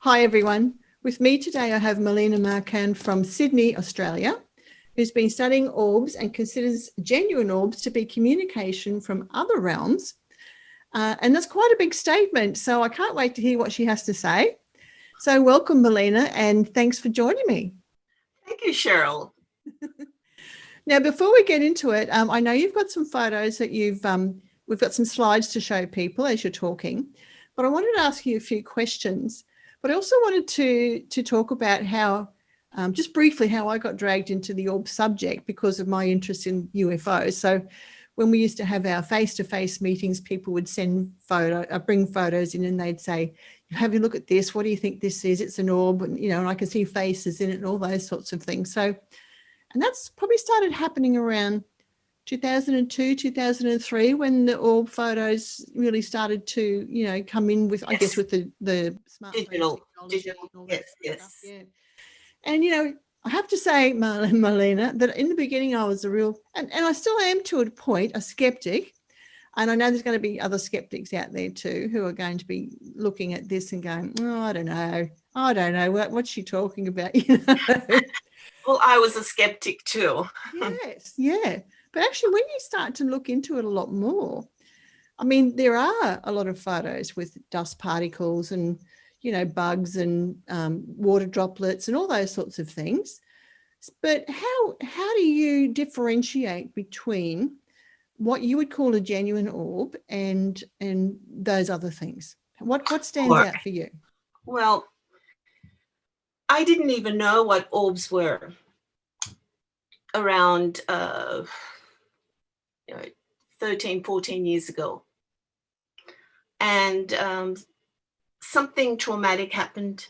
Hi everyone. With me today I have Merlina Marcan from Sydney, Australia, who's been studying orbs and considers genuine orbs to be communication from other realms. And that's quite a big statement, so I can't wait to hear what she has to say. So welcome, Merlina, and thanks for joining me. Thank you, Cheryl. Now, before we get into it, I know you've got some photos that we've got some slides to show people as you're talking, but I wanted to ask you a few questions. But I also wanted to talk about how, just briefly, how I got dragged into the orb subject because of my interest in UFOs. So when we used to have our face-to-face meetings, people would bring photos in and they'd say, have a look at this. What do you think this is? It's an orb, and, and I can see faces in it and all those sorts of things. So, and that's probably started happening around 2002, 2003, when the orb photos really started to, come in with, yes. I guess, with the smart digital. Yes. Yeah. And, I have to say, Merlina, that in the beginning I was and I still am to a point, a skeptic. And I know there's going to be other skeptics out there too who are going to be looking at this and going, oh, I don't know. What's she talking about? Well, I was a skeptic too. Yes, yeah. But actually, when you start to look into it a lot more, I mean, there are a lot of photos with dust particles and, bugs and water droplets and all those sorts of things. But how do you differentiate between what you would call a genuine orb and those other things? What stands out for you? Well, I didn't even know what orbs were around 13, 14 years ago. And something traumatic happened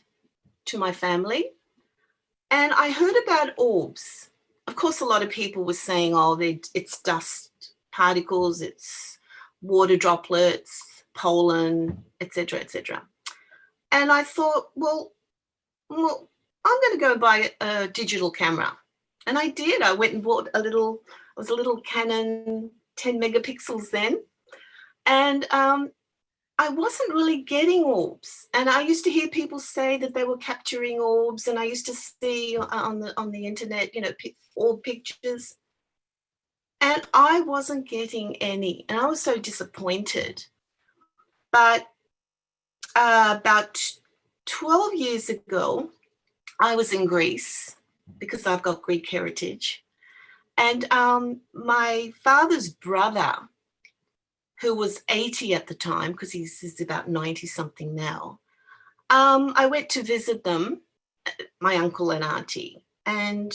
to my family. And I heard about orbs. Of course, a lot of people were saying, oh, it's dust particles, it's water droplets, pollen, etc., etc. And I thought, well, I'm going to go buy a digital camera. And I did. I went and bought a little Canon 10 megapixels then. And I wasn't really getting orbs. And I used to hear people say that they were capturing orbs. And I used to see on the internet, orb pictures. And I wasn't getting any. And I was so disappointed. But about 12 years ago, I was in Greece because I've got Greek heritage. And my father's brother, who was 80 at the time, because he's about 90 something now, I went to visit them, my uncle and auntie. And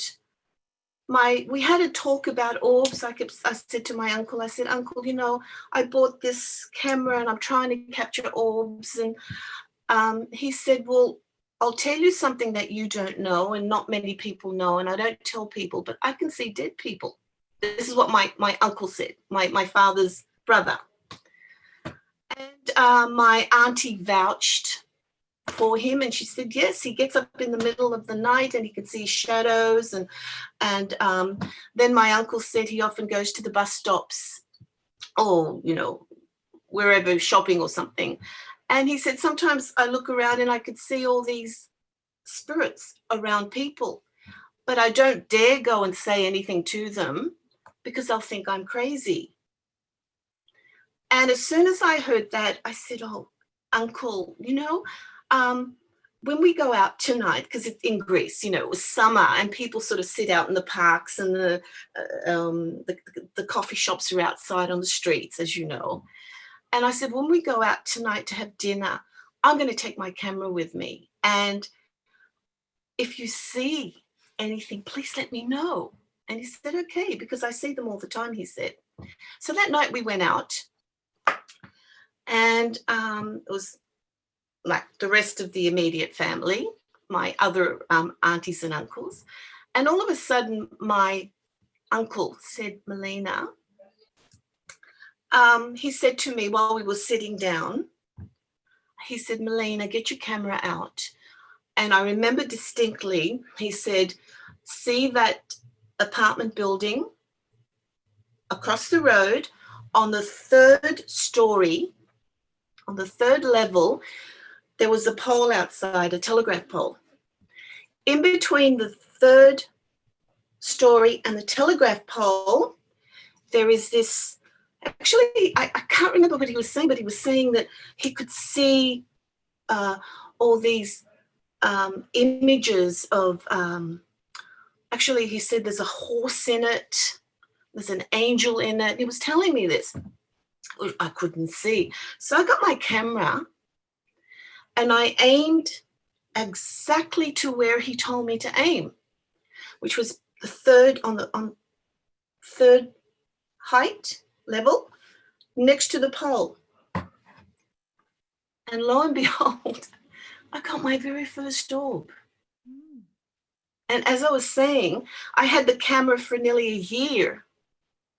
we had a talk about orbs. I said to my uncle, Uncle, I bought this camera and I'm trying to capture orbs. And he said, well, I'll tell you something that you don't know and not many people know, and I don't tell people, but I can see dead people. This is what my uncle said, my father's brother. And my auntie vouched for him, and she said, yes, he gets up in the middle of the night and he can see shadows. And then my uncle said he often goes to the bus stops or, wherever, shopping or something. And he said, sometimes I look around and I could see all these spirits around people, but I don't dare go and say anything to them because they'll think I'm crazy. And as soon as I heard that, I said, oh, Uncle, when we go out tonight, because it's in Greece, it was summer and people sort of sit out in the parks and the coffee shops are outside on the streets, as you know. And I said, when we go out tonight to have dinner, I'm going to take my camera with me. And if you see anything, please let me know. And he said, okay, because I see them all the time, he said. So that night we went out and it was like the rest of the immediate family, my other aunties and uncles. And all of a sudden, my uncle said, Merlina, he said to me while we were sitting down, he said, Merlina, get your camera out. And I remember distinctly, he said, see that apartment building across the road on the third story, on the third level, there was a pole outside, a telegraph pole. In between the third story and the telegraph pole, there is this, actually, I can't remember what he was saying, but he was saying that he could see all these images of, actually, he said there's a horse in it, there's an angel in it. He was telling me this. I couldn't see. So I got my camera and I aimed exactly to where he told me to aim, which was the third on third height level next to the pole. And lo and behold, I got my very first orb. And as I was saying, I had the camera for nearly a year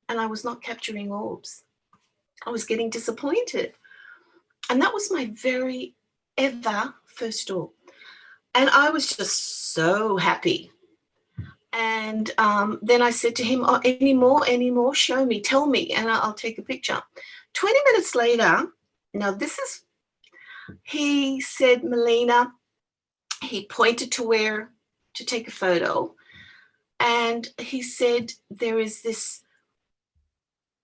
and I was not capturing orbs. I was getting disappointed. And that was my very ever first orb. And I was just so happy. And then I said to him, oh, any more, show me, tell me, and I'll take a picture. 20 minutes later, now this is, he said, Merlina, he pointed to where to take a photo. And he said, there is this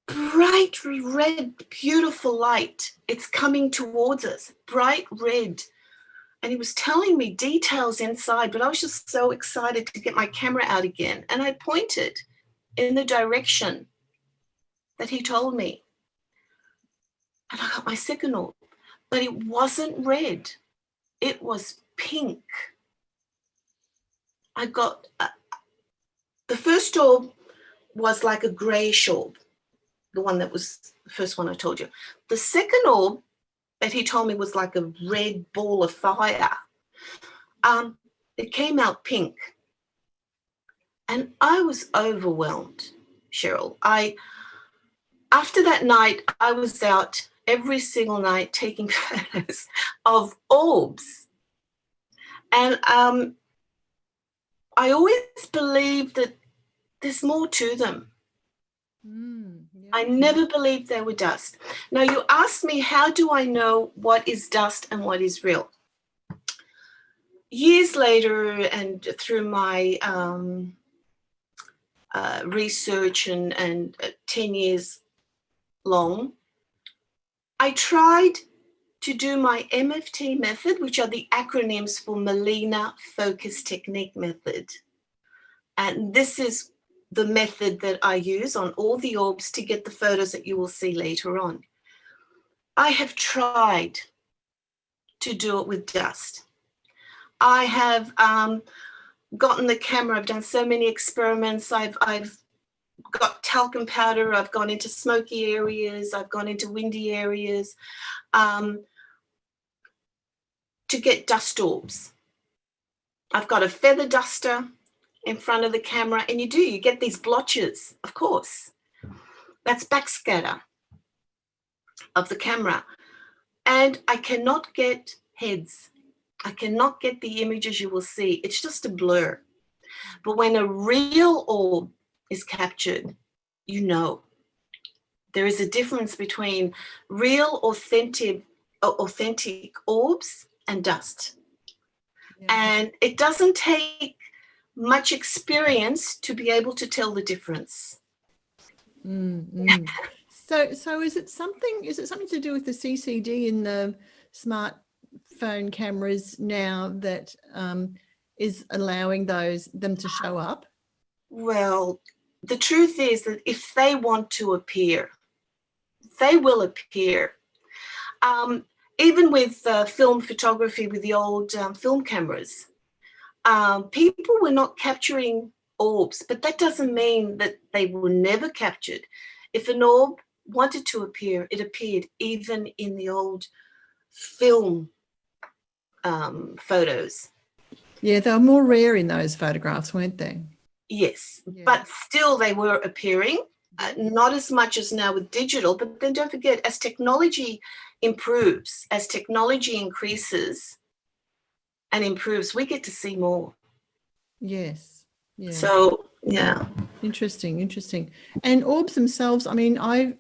bright red, beautiful light. It's coming towards us, bright red. And he was telling me details inside, but I was just so excited to get my camera out again. And I pointed in the direction that he told me. And I got my second orb, but it wasn't red. It was pink. I got, the first orb was like a grayish orb, the one that was the first one I told you. The second orb that he told me was like a red ball of fire. It came out pink. And I was overwhelmed, Cheryl. After that night, I was out every single night taking photos of orbs. And I always believed that there's more to them. Yeah. I never believed they were dust. Now, you asked me, how do I know what is dust and what is real? Years later, and through my research and 10 years long, I tried to do my MFT method, which are the acronyms for Merlina Focus Technique Method. And this is the method that I use on all the orbs to get the photos that you will see later on. I have tried to do it with dust. I have gotten the camera, I've done so many experiments, I've got talcum powder, I've gone into smoky areas, I've gone into windy areas to get dust orbs. I've got a feather duster in front of the camera, and you get these blotches, of course. That's backscatter of the camera. And I cannot get heads. I cannot get the images you will see. It's just a blur. But when a real orb is captured, you know. There is a difference between real, authentic orbs and dust. Yeah. And it doesn't take much experience to be able to tell the difference. So is it something to do with the CCD in the smartphone cameras now that is allowing them to show up? Well, the truth is that if they want to appear, they will appear. Even with film photography, with the old film cameras, people were not capturing orbs, but that doesn't mean that they were never captured. If an orb wanted to appear, it appeared even in the old film photos. Yeah, they were more rare in those photographs, weren't they? Yes, Yeah. but still they were appearing, not as much as now with digital. But then don't forget, as technology improves, as technology increases and improves, we get to see more. Yes. Yeah. So, yeah. Interesting. And orbs themselves, I mean, I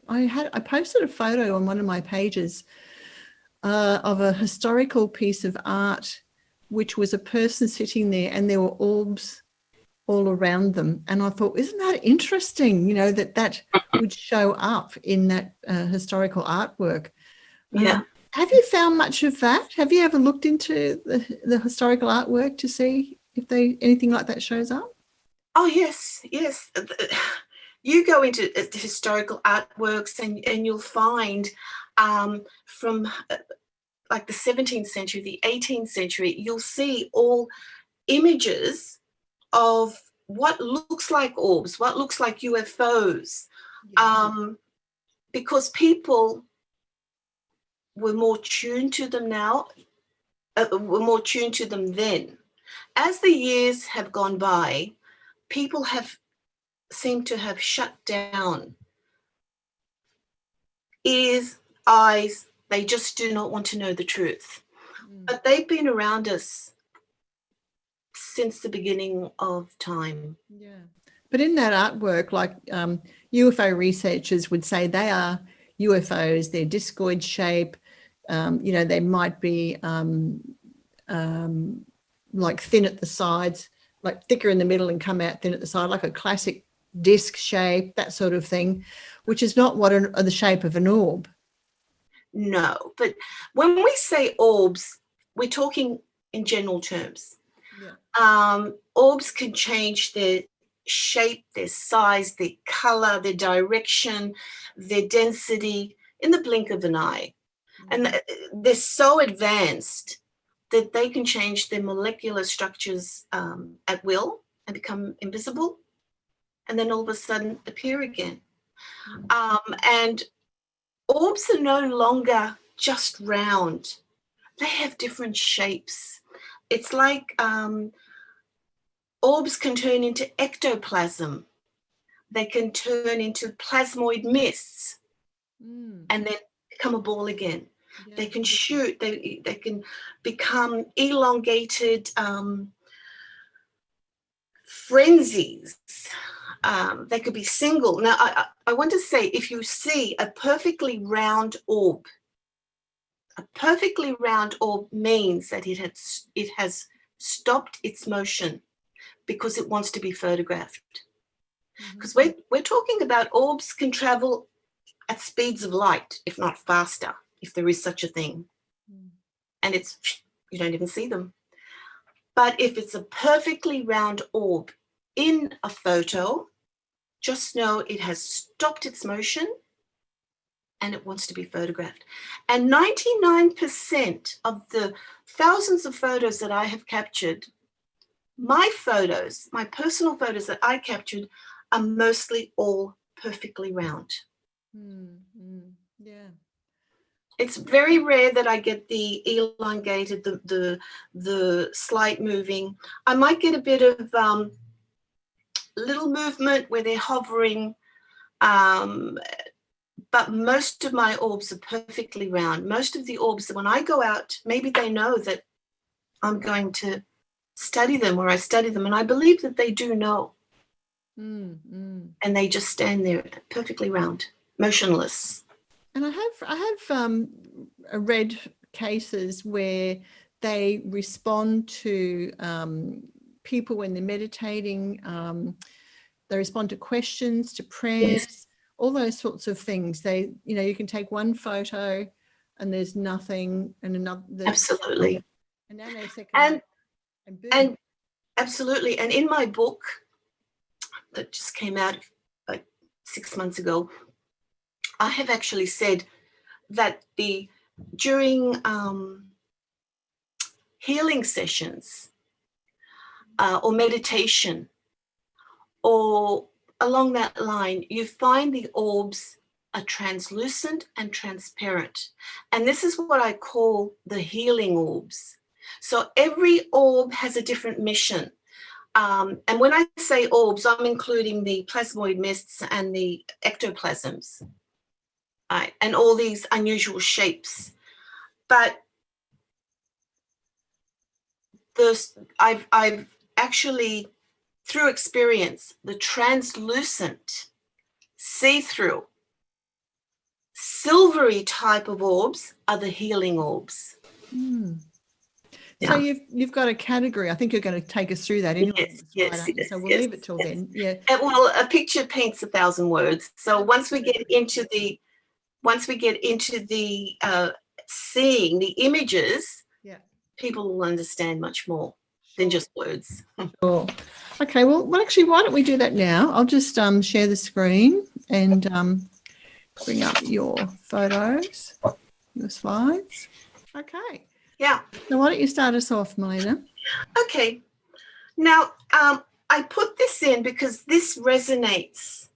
posted a photo on one of my pages of a historical piece of art, which was a person sitting there and there were orbs all around them. And I thought, isn't that interesting, you know, that would show up in that historical artwork. Yeah. Have you found much of that? Have you ever looked into the historical artwork to see if anything like that shows up? Oh, yes. You go into the historical artworks and you'll find from like the 17th century, the 18th century, you'll see all images of what looks like orbs, what looks like UFOs, because people were more tuned to them now, were more tuned to them then. As the years have gone by, people have seemed to have shut down ears, eyes. They just do not want to know the truth. But they've been around us since the beginning of time. Yeah. But in that artwork, like UFO researchers would say they are UFOs, they're discoid shape, you know, they might be like thin at the sides, like thicker in the middle and come out thin at the side, like a classic disc shape, that sort of thing, which is not what the shape of an orb. No, but when we say orbs, we're talking in general terms. Yeah. Orbs can change their shape, their size, their color, their direction, their density in the blink of an eye. Mm-hmm. And they're so advanced that they can change their molecular structures at will and become invisible, and then all of a sudden appear again. Mm-hmm. And orbs are no longer just round. They have different shapes. It's like orbs can turn into ectoplasm. They can turn into plasmoid mists and then become a ball again. Yeah. They can shoot. They can become elongated frenzies. They could be single. Now, I want to say, if you see a perfectly round orb, a perfectly round orb means that it has stopped its motion because it wants to be photographed. Because we're talking about orbs can travel at speeds of light, if not faster, if there is such a thing. And you don't even see them. But if it's a perfectly round orb in a photo, just know it has stopped its motion and it wants to be photographed. And 99% of the thousands of photos that I have captured, my photos, my personal photos that I captured, are mostly all perfectly round. Yeah. It's very rare that I get the elongated, the slight moving. I might get a bit of little movement where they're hovering, but most of my orbs are perfectly round. Most of the orbs, when I go out, maybe they know that I'm going to study them, or I study them, and I believe that they do know. And they just stand there perfectly round, motionless. And I have read cases where they respond to people when they're meditating. They respond to questions, to prayers, all those sorts of things. They, you know, you can take one photo and there's nothing, and another. Absolutely. And nanosecond. And absolutely. And in my book that just came out like 6 months ago, I have actually said that during healing sessions or meditation or along that line, you find the orbs are translucent and transparent. And this is what I call the healing orbs, So every orb has a different mission. And when I say orbs, I'm including the plasmoid mists and the ectoplasms, right, and all these unusual shapes. But I've actually, through experience, the translucent, see-through, silvery type of orbs are the healing orbs. Mm. Yeah. So you've got a category. I think you're going to take us through that anyway. Yes, so we'll leave it till then. Yeah. And, well, a picture paints 1,000 words. So once we get into the seeing the images, yeah, people will understand much more than just words. Sure. Okay. Well, actually, why don't we do that now? I'll just share the screen and bring up your photos, your slides. Okay. Yeah. So why don't you start us off, Merlina? Okay. Now, I put this in because this resonates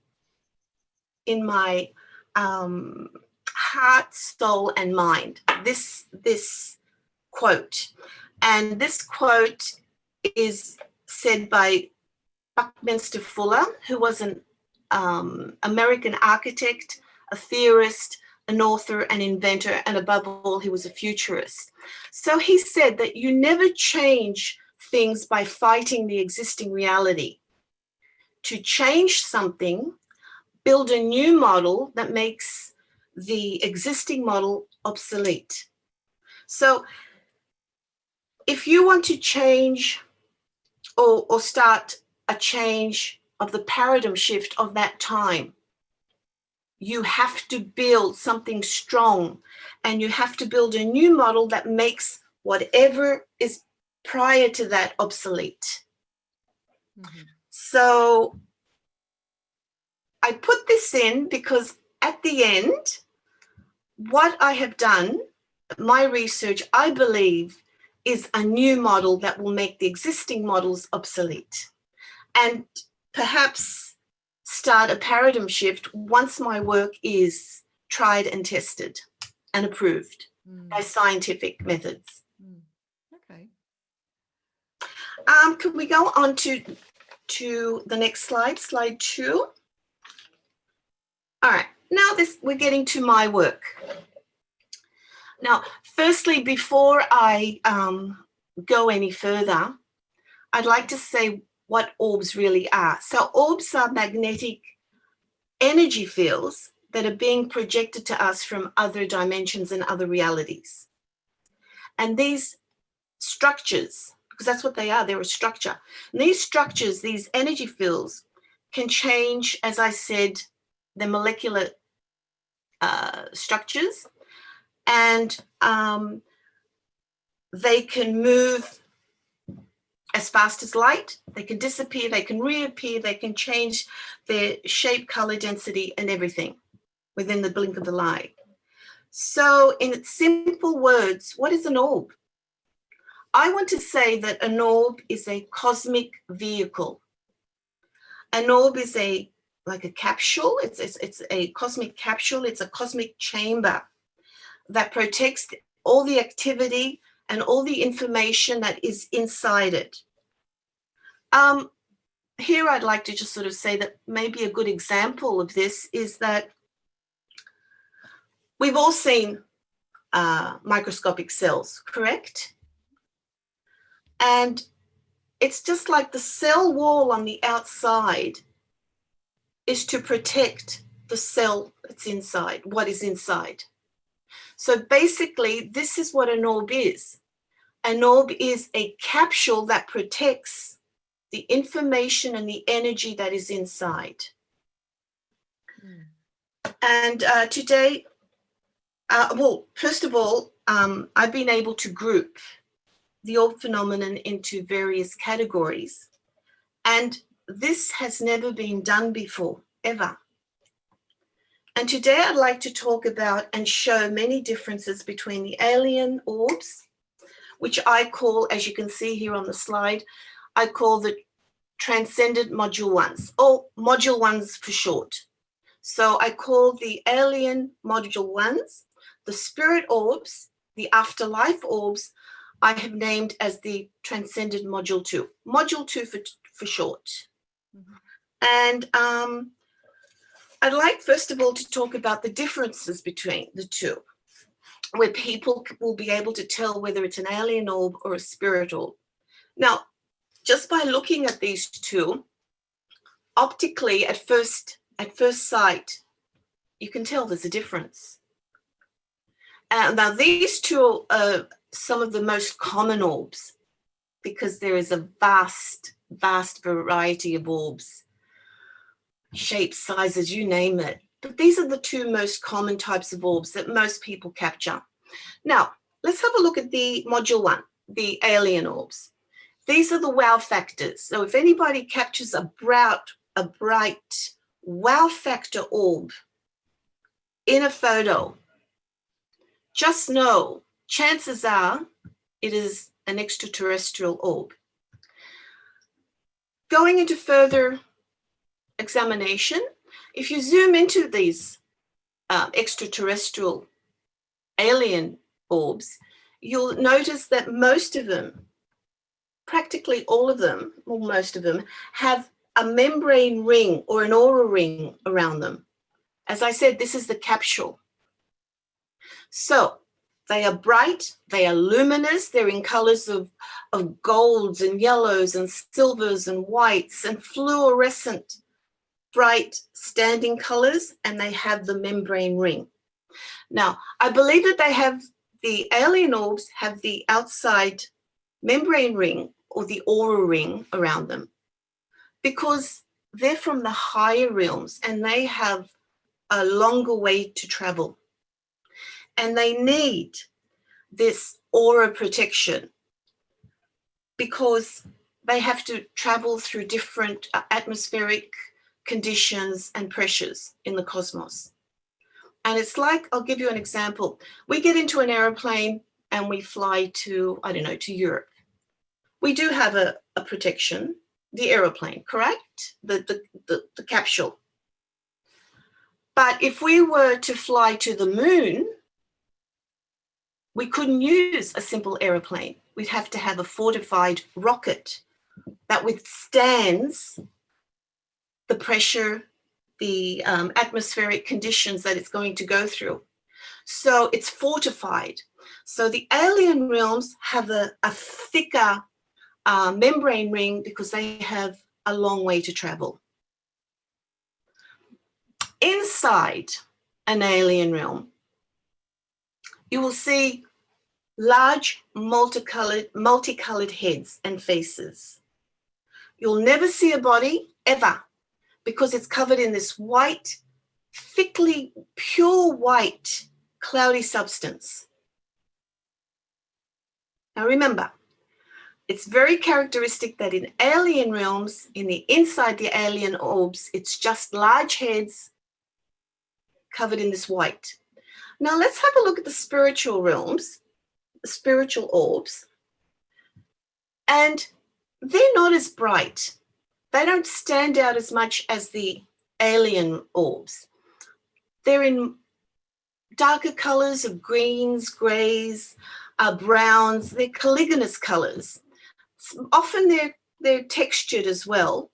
in my heart, soul, and mind. This quote. And this quote is said by Buckminster Fuller, who was an American architect, a theorist, an author, an inventor, and above all, he was a futurist. So he said that you never change things by fighting the existing reality. To change something, build a new model that makes the existing model obsolete. So if you want to change or start a change of the paradigm shift of that time, you have to build something strong, and you have to build a new model that makes whatever is prior to that obsolete. Mm-hmm. So I put this in because at the end, what I have done, my research, I believe, is a new model that will make the existing models obsolete, and perhaps start a paradigm shift once my work is tried and tested and approved by scientific methods. Okay. Can we go on to the next slide, slide 2? All right, now we're getting to my work. Now, firstly, before I go any further, I'd like to say what orbs really are. So orbs are magnetic energy fields that are being projected to us from other dimensions and other realities. And these structures, because that's what they are, they're a structure. And these structures, these energy fields, can change, as I said, the molecular structures, and they can move as fast as light, they can disappear, they can reappear, they can change their shape, color, density, and everything within the blink of an eye. So in simple words, what is an orb? I want to say that an orb is a cosmic vehicle. An orb is like a capsule. It's a cosmic capsule. It's a cosmic chamber that protects all the activity and all the information that is inside it. Here I'd like to just sort of say that maybe a good example of this is that we've all seen microscopic cells, correct? And it's just like the cell wall on the outside is to protect the cell that's inside, what is inside. So basically, this is what an orb is. An orb is a capsule that protects the information and the energy that is inside. And today, well, first of all, I've been able to group the orb phenomenon into various categories. And this has never been done before, ever. And today I'd like to talk about and show many differences between the alien orbs, which I call, as you can see here on the slide, I call the transcendent module ones, or module ones for short. So I call the alien module ones, the spirit orbs, the afterlife orbs, I have named as the Transcended Module 2. Module 2 for short. And I'd like, first of all, to talk about the differences between the two, where people will be able to tell whether it's an alien orb or a spirit orb. Now, just by looking at these two, optically, at first sight, you can tell there's a difference. Now, these two are some of the most common orbs, because there is a vast variety of orbs, shapes, sizes, you name it. But these are the two most common types of orbs that most people capture. Now, let's have a look at the module 1, the alien orbs. These are the wow factors. So if anybody captures a bright wow factor orb in a photo, just know chances are it is an extraterrestrial orb. Going into further examination, if you zoom into these extraterrestrial alien orbs, you'll notice that most of them, practically all of them, or most of them, have a membrane ring or an aura ring around them. As I said, this is the capsule. So they are bright, they are luminous, they're in colors of golds and yellows and silvers and whites and fluorescent bright standing colors, and they have the membrane ring. Now, I believe that the alien orbs have the outside membrane ring or the aura ring around them, because they're from the higher realms and they have a longer way to travel. And they need this aura protection because they have to travel through different atmospheric conditions and pressures in the cosmos. And it's like, I'll give you an example. We get into an airplane and we fly to, I don't know, to Europe. We do have a protection, the aeroplane, correct? The capsule. But if we were to fly to the moon, we couldn't use a simple aeroplane. We'd have to have a fortified rocket that withstands the pressure, the atmospheric conditions that it's going to go through. So it's fortified. So the alien realms have a thicker membrane ring because they have a long way to travel. Inside an alien realm, you will see large multicolored heads and faces. You'll never see a body, ever, because it's covered in this white, thickly, pure white, cloudy substance. Now remember, it's very characteristic that in alien realms, inside the alien orbs, it's just large heads covered in this white. Now let's have a look at the spiritual realms, the spiritual orbs, and they're not as bright. They don't stand out as much as the alien orbs. They're in darker colors of greens, grays, browns. They're caligenous colors. Often they're textured as well.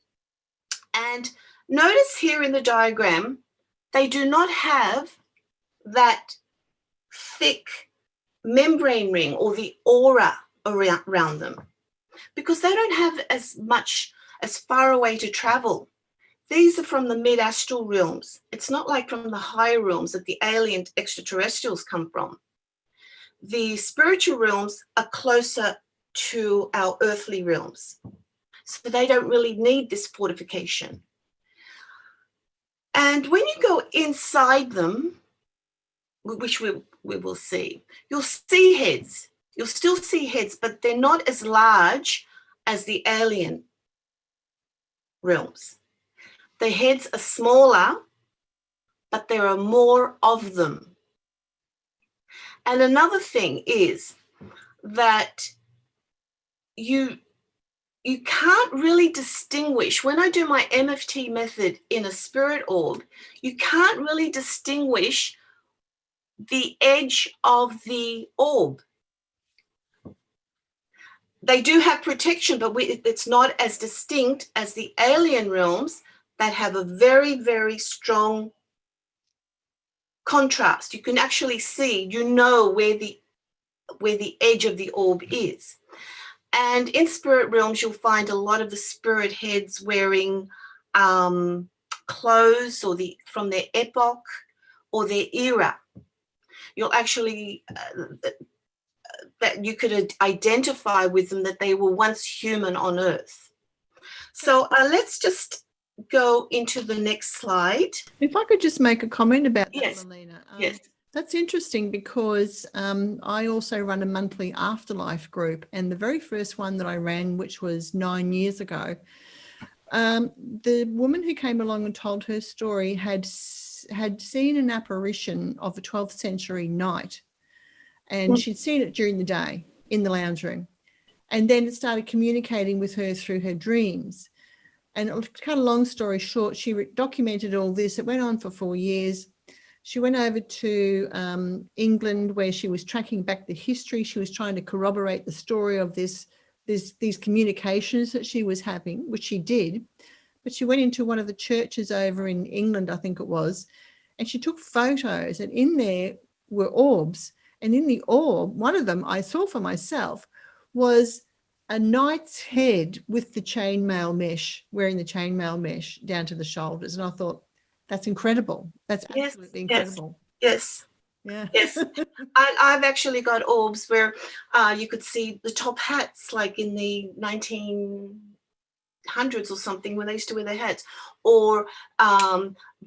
And notice here in the diagram, they do not have that thick membrane ring or the aura around them because they don't have as far away to travel. These are from the mid-astral realms. It's not like from the higher realms that the alien extraterrestrials come from. The spiritual realms are closer to our earthly realms, so they don't really need this fortification. And when you go inside them, which we will see, you'll see heads. You'll still see heads, but they're not as large as the alien realms. The heads are smaller, but there are more of them. And another thing is that you can't really distinguish, when I do my MFT method in a spirit orb, you can't really distinguish the edge of the orb. they do have protection, but it's not as distinct as the alien realms that have a very, very strong contrast. You can actually see, you know, where the edge of the orb is. And in spirit realms, you'll find a lot of the spirit heads wearing clothes or from their epoch or their era. You'll actually that you could identify with them, that they were once human on Earth. So let's just go into the next slide. If I could just make a comment about that, Yes. Merlina. Yes. That's interesting because I also run a monthly afterlife group, and the very first one that I ran, which was 9 years ago, the woman who came along and told her story had seen an apparition of a 12th century knight, and she'd seen it during the day in the lounge room, and then it started communicating with her through her dreams. And kind of long story short, she documented all this. It went on for 4 years. She went over to England, where she was tracking back the history. She was trying to corroborate the story of these communications that she was having, which she did. But she went into one of the churches over in England, I think it was, and she took photos, and in there were orbs. And in the orb, one of them I saw for myself was a knight's head with the chainmail mesh, wearing the chainmail mesh down to the shoulders. And I thought, that's incredible. That's absolutely incredible. Yes. Yeah. Yes. I've actually got orbs where you could see the top hats, like in the 1900s or something, when they used to wear their hats, or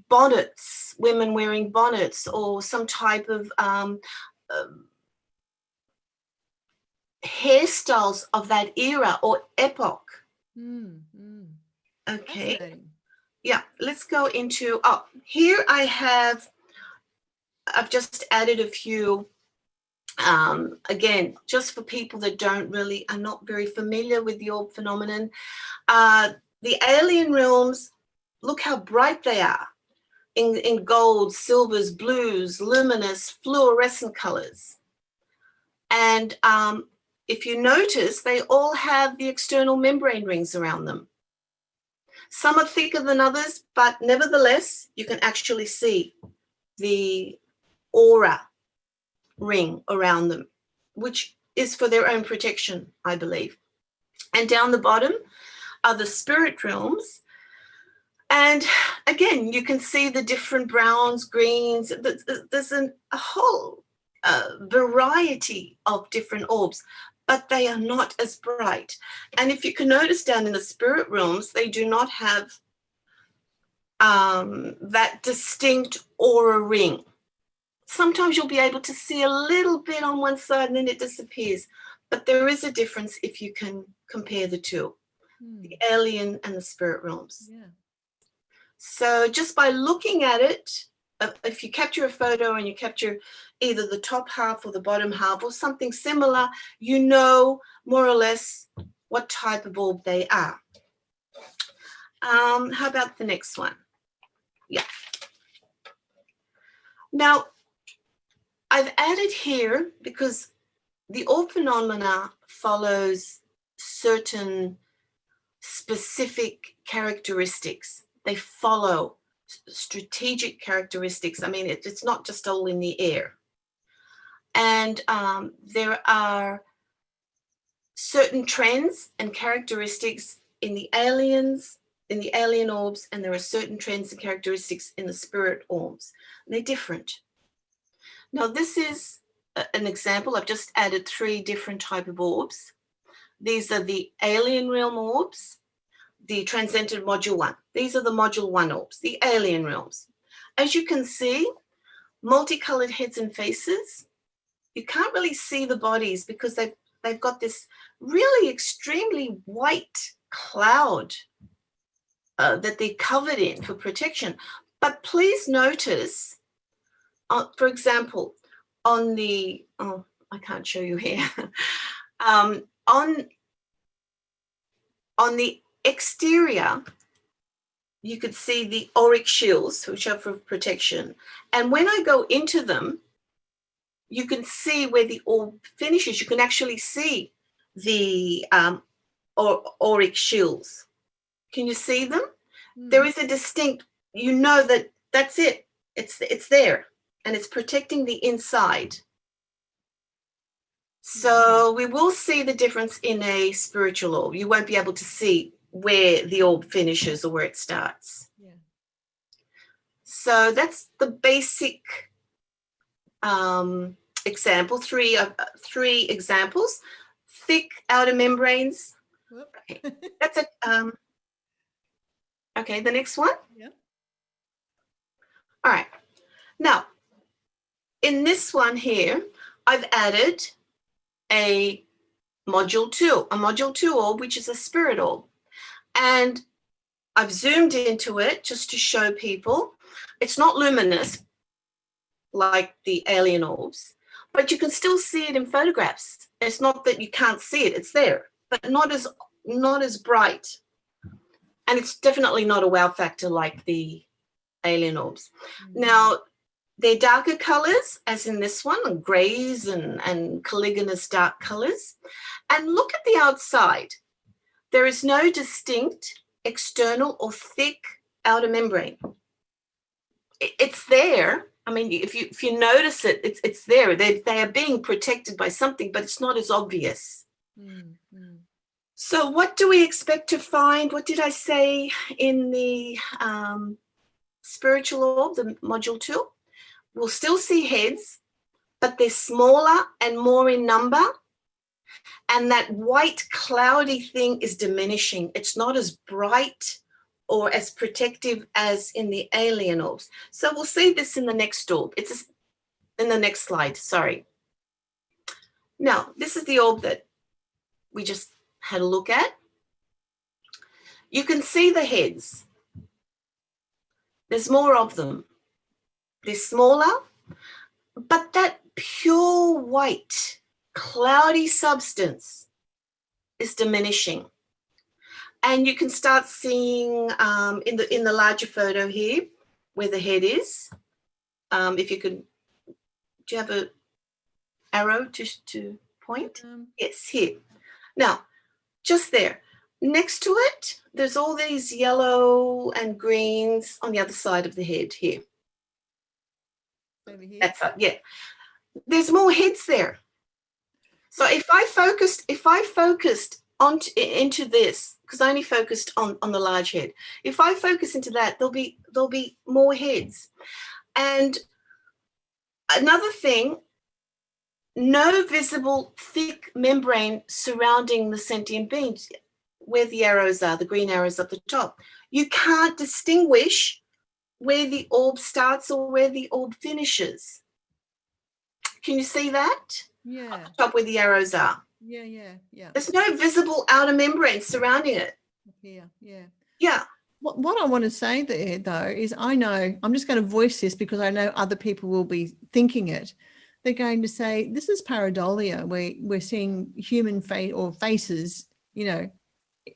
bonnets, women wearing bonnets, or some type of hairstyles of that era or epoch. Okay. Yeah, let's go into, here I've just added a few, again, just for people that are not very familiar with the orb phenomenon. The alien realms, look how bright they are in gold, silvers, blues, luminous, fluorescent colors. And if you notice, they all have the external membrane rings around them. Some are thicker than others, but nevertheless, you can actually see the aura ring around them, which is for their own protection, I believe. And down the bottom are the spirit realms. And again, you can see the different browns, greens. There's a whole variety of different orbs, but they are not as bright. And if you can notice down in the spirit realms, they do not have that distinct aura ring. Sometimes you'll be able to see a little bit on one side and then it disappears. But there is a difference if you can compare the two, the alien and the spirit realms. Yeah. So just by looking at it, if you capture a photo and you capture either the top half or the bottom half or something similar, you know more or less what type of orb they are. How about the next one? Yeah. Now, I've added here, because the orb phenomena follows certain specific characteristics. They follow strategic characteristics. I mean, it's not just all in the air. And there are certain trends and characteristics in the aliens, in the alien orbs, and there are certain trends and characteristics in the spirit orbs. They're different. Now, this is an example. I've just added 3 different type of orbs. These are the alien realm orbs, the transcendent module 1. These are the module 1 orbs, the alien realms. As you can see, multicolored heads and faces. You can't really see the bodies because they've got this really extremely white cloud that they're covered in for protection. But please notice, for example, on the, I can't show you here, on the exterior, you could see the auric shields, which are for protection. And when I go into them, you can see where the orb finishes. You can actually see the auric shields. Can you see them? There is a distinct, you know that that's it. It's there, and it's protecting the inside. So we will see the difference in a spiritual orb. You won't be able to see where the orb finishes or where it starts. Yeah. So that's the basic example. Three examples. Thick outer membranes. Okay, that's it. Okay, the next one. Yeah. All right. Now, in this one here, I've added a module 2 orb, which is a spirit orb. And I've zoomed into it just to show people. It's not luminous like the alien orbs, but you can still see it in photographs. It's not that you can't see it, it's there, but not as bright. And it's definitely not a wow factor like the alien orbs. Now, they're darker colors, as in this one, grays and caliginous dark colors. And look at the outside. There is no distinct external or thick outer membrane. It's there. I mean, if you notice it, it's there. They are being protected by something, but it's not as obvious. So what do we expect to find? What did I say in the spiritual orb, the module 2? We'll still see heads, but they're smaller and more in number. And that white cloudy thing is diminishing. It's not as bright or as protective as in the alien orbs. So we'll see this in the next orb. It's in the next slide, sorry. Now, this is the orb that we just had a look at. You can see the heads. There's more of them. They're smaller, but that pure white, cloudy substance is diminishing. And you can start seeing in the larger photo here where the head is. If you could, do you have an arrow to point? Yes, here. Now, just there. Next to it, there's all these yellow and greens on the other side of the head here. Over here. That's yeah. There's more heads there. So if I focused into this, because I only focused on the large head. If I focus into that, there'll be more heads. And another thing, no visible thick membrane surrounding the sentient beings where the arrows are, the green arrows at the top. You can't distinguish where the orb starts or where the orb finishes. Can you see that? Yeah. Up the top where the arrows are. Yeah. There's no visible outer membrane surrounding it. Yeah. What I want to say there, though, is I know, I'm just going to voice this because I know other people will be thinking it. They're going to say, this is pareidolia. We're seeing human face or faces,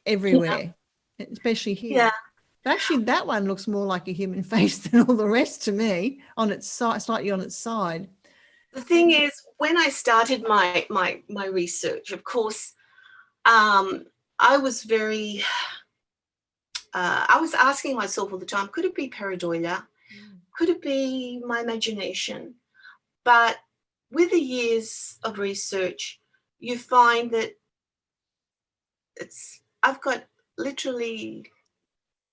everywhere, especially here. Yeah. But actually, that one looks more like a human face than all the rest to me, on its side, slightly on its side. The thing is, when I started my research, of course, I was very, I was asking myself all the time, could it be pareidolia? Could it be my imagination? But with the years of research, you find that I've got literally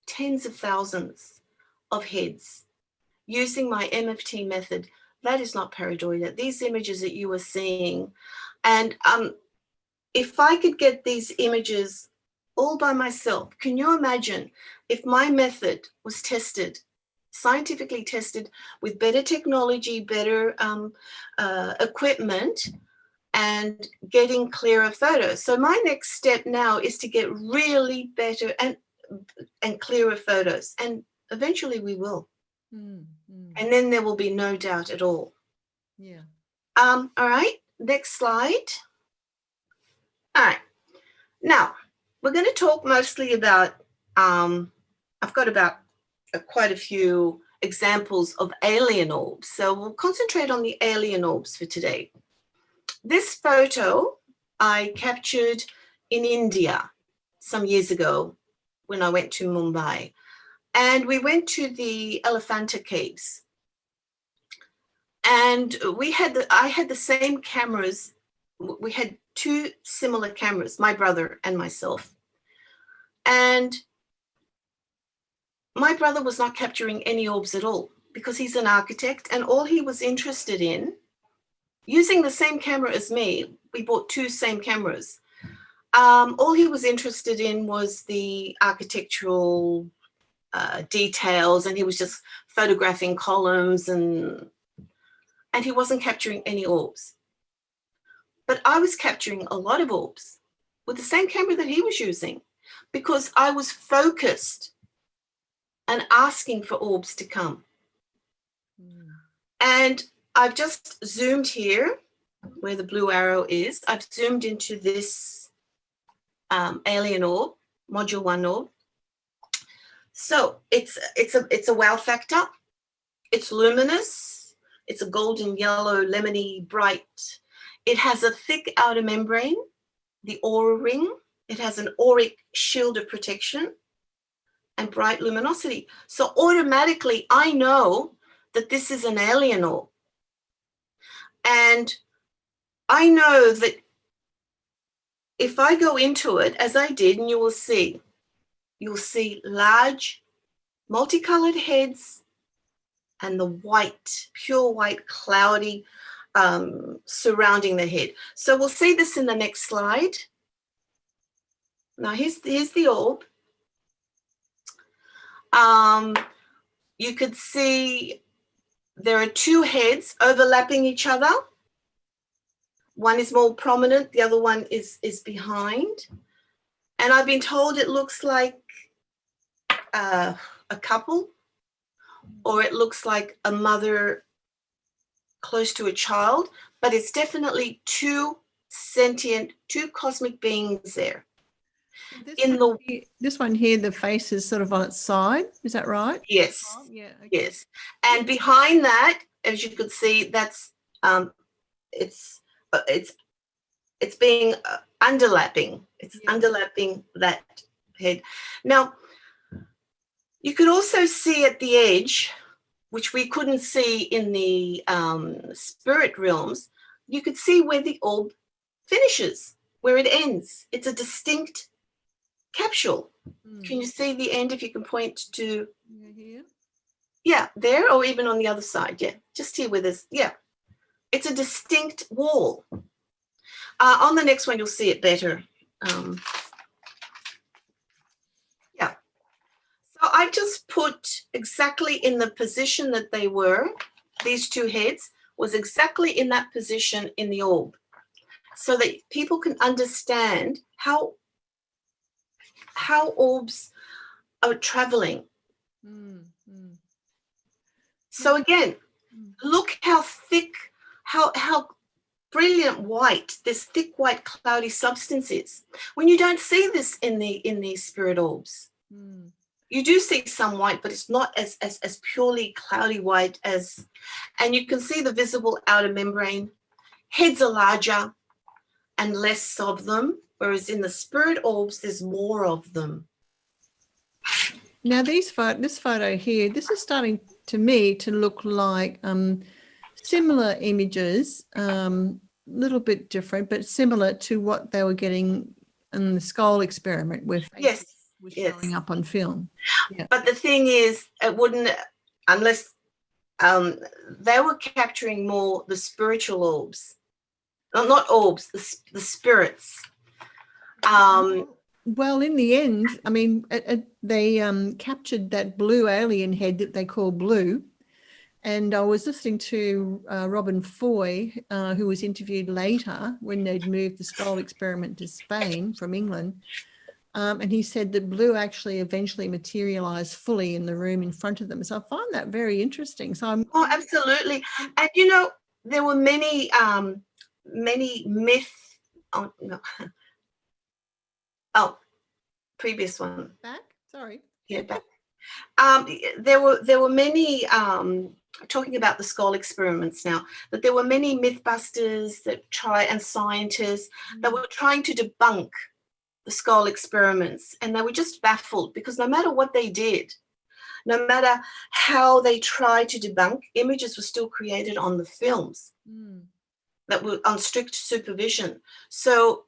tens of thousands of heads using my MFT method. That is not pareidolia. These images that you are seeing, and if I could get these images all by myself, can you imagine if my method was tested, scientifically tested, with better technology, better equipment, and getting clearer photos? So my next step now is to get really better and clearer photos, and eventually we will. And then there will be no doubt at all. Yeah. All right, next slide. All right, now we're going to talk mostly about, I've got about quite a few examples of alien orbs. So we'll concentrate on the alien orbs for today. This photo I captured in India some years ago when I went to Mumbai. And we went to the Elephanta caves. And I had the same cameras. We had two similar cameras, my brother and myself. And my brother was not capturing any orbs at all because he's an architect, and all he was interested in, using the same camera as me, we bought two same cameras. All he was interested in was the architectural details, and he was just photographing columns, and he wasn't capturing any orbs. But I was capturing a lot of orbs with the same camera that he was using because I was focused and asking for orbs to come. And I've just zoomed here where the blue arrow is. I've zoomed into this Alien Orb, Module 1 orb. So it's a wow factor. It's luminous. It's a golden yellow, lemony, bright. It has a thick outer membrane, the aura ring. It has an auric shield of protection and bright luminosity. So automatically I know that this is an alien orb. And I know that if I go into it, as I did, and you'll see large, multicolored heads and the white, pure white, cloudy surrounding the head. So we'll see this in the next slide. Now here's the orb. You could see there are two heads overlapping each other. One is more prominent, the other one is behind. And I've been told it looks like a couple, or it looks like a mother close to a child, but it's definitely two sentient, two cosmic beings there. This one here, the face is sort of on its side. Is that right? Yes. Yeah. Okay. Yes. And behind that, as you could see, that's it's being underlapping. It's underlapping that head. Now, you could also see at the edge, which we couldn't see in the spirit realms, you could see where the orb finishes, where it ends. It's a distinct capsule. Can you see the end if you can point to? Here? Yeah, there, or even on the other side. Yeah, just here with us. Yeah, it's a distinct wall. On the next one, you'll see it better. Yeah. So I just put exactly in the position that they were. These two heads was exactly in that position in the orb, so that people can understand how orbs are traveling. So again, look how thick, how brilliant white this thick white cloudy substance is. When you don't see this in these spirit orbs, you do see some white, but it's not as purely cloudy white as. And you can see the visible outer membrane. Heads are larger and less of them, whereas in the spirit orbs, there's more of them. Now, this photo here, this is starting to me to look like similar images, little bit different, but similar to what they were getting in the skull experiment, where faces was showing up on film. Yeah. But the thing is, it wouldn't, unless they were capturing more the spiritual orbs. Not orbs, the spirits. Well, in the end, I mean, they captured that blue alien head that they call Blue. And I was listening to Robin Foy, who was interviewed later when they'd moved the skull experiment to Spain from England. And he said that Blue actually eventually materialized fully in the room in front of them. So I find that very interesting. So Oh, absolutely. And, you know, there were many myths. Oh, no. Oh, previous one. Back? Sorry. Yeah, back. There were many, talking about the skull experiments now, that there were many mythbusters and scientists that were trying to debunk the skull experiments, and they were just baffled because no matter what they did, no matter how they tried to debunk, images were still created on the films that were on strict supervision. So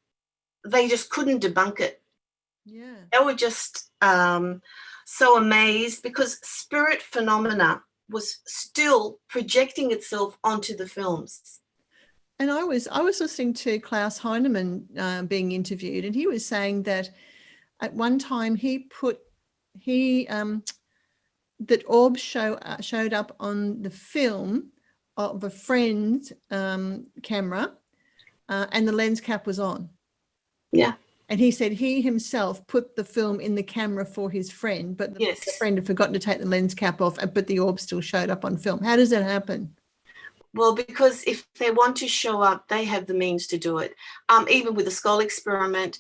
they just couldn't debunk it. Yeah. They were just so amazed because spirit phenomena was still projecting itself onto the films. And I was listening to Klaus Heinemann being interviewed, and he was saying that at one time that orbs showed up on the film of a friend's camera, and the lens cap was on. Yeah. And he said he himself put the film in the camera for his friend, but the friend had forgotten to take the lens cap off, but the orb still showed up on film. How does that happen? Well, because if they want to show up, they have the means to do it. Even with the skull experiment,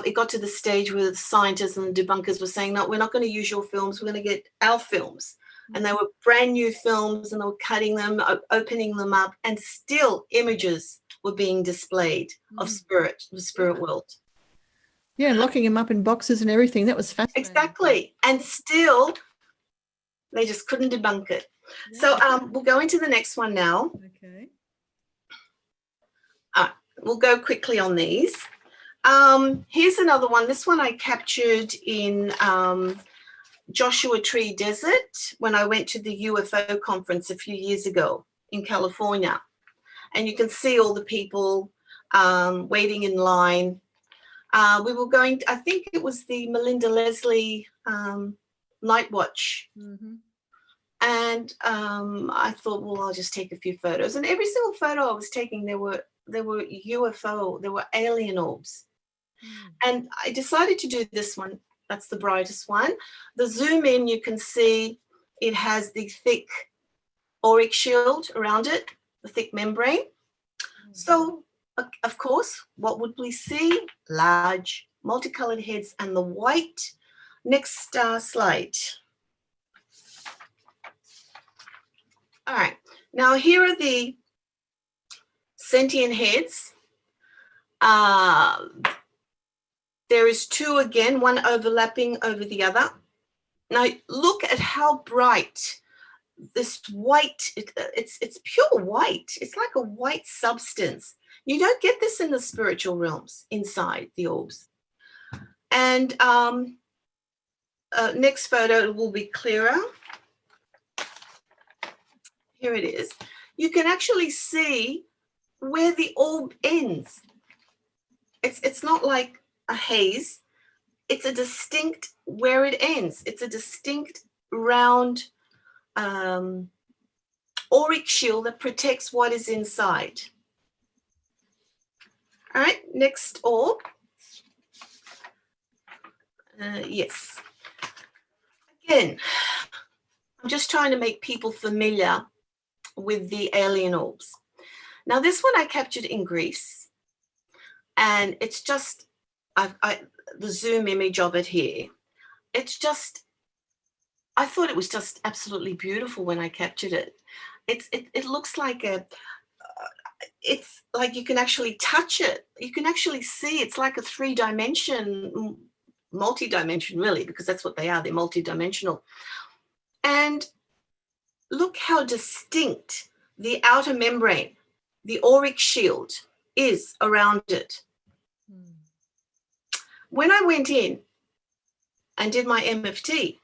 it got to the stage where the scientists and the debunkers were saying, no, we're not going to use your films, we're going to get our films. And they were brand new films, and they were cutting them, opening them up, and still images were being displayed of the spirit world. Yeah, locking them up in boxes and everything. That was fascinating. Exactly. And still, they just couldn't debunk it. Yeah. So we'll go into the next one now. Okay. We'll go quickly on these. Here's another one. This one I captured in Joshua Tree Desert when I went to the UFO conference a few years ago in California. And you can see all the people waiting in line. We were going to, I think it was the Melinda Leslie Night Watch. And I thought, well, I'll just take a few photos. And every single photo I was taking, there were UFO, there were alien orbs. And I decided to do this one. That's the brightest one. The zoom in, you can see it has the thick auric shield around it, the thick membrane. So, of course, what would we see? Large, multicolored heads and the white. Next slide. All right, now here are the sentient heads. There is two again, one overlapping over the other. Now look at how bright this white, it's pure white. It's like a white substance. You don't get this in the spiritual realms inside the orbs. And next photo will be clearer. Here it is. You can actually see where the orb ends. It's not like a haze. It's a distinct where it ends. It's a distinct round auric shield that protects what is inside. All right, next orb. Yes. Again, I'm just trying to make people familiar with the alien orbs. Now, this one I captured in Greece, and it's just the zoom image of it here. It's just, I thought it was just absolutely beautiful when I captured it. It looks like it's like you can actually touch it. You can actually see it's like a three-dimension, multi-dimension really, because that's what they are. They're multi-dimensional. And look how distinct the outer membrane, the auric shield, is around it. When I went in and did my MFT,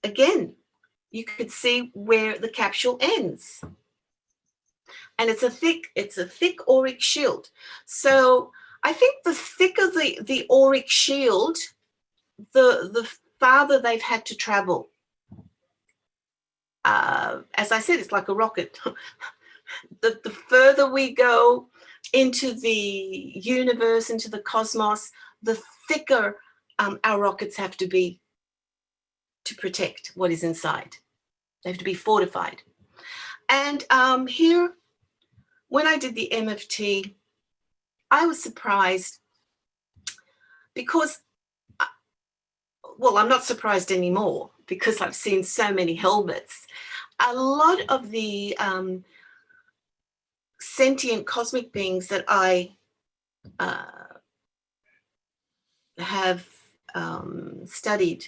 again, you could see where the capsule ends. And it's a thick auric shield. So I think the thicker the auric shield, the farther they've had to travel. As I said, it's like a rocket. The further we go into the universe, into the cosmos, the thicker our rockets have to be to protect what is inside. They have to be fortified. And here, when I did the MFT, I was surprised because, well, I'm not surprised anymore, because I've seen so many helmets. A lot of the sentient cosmic beings that I have studied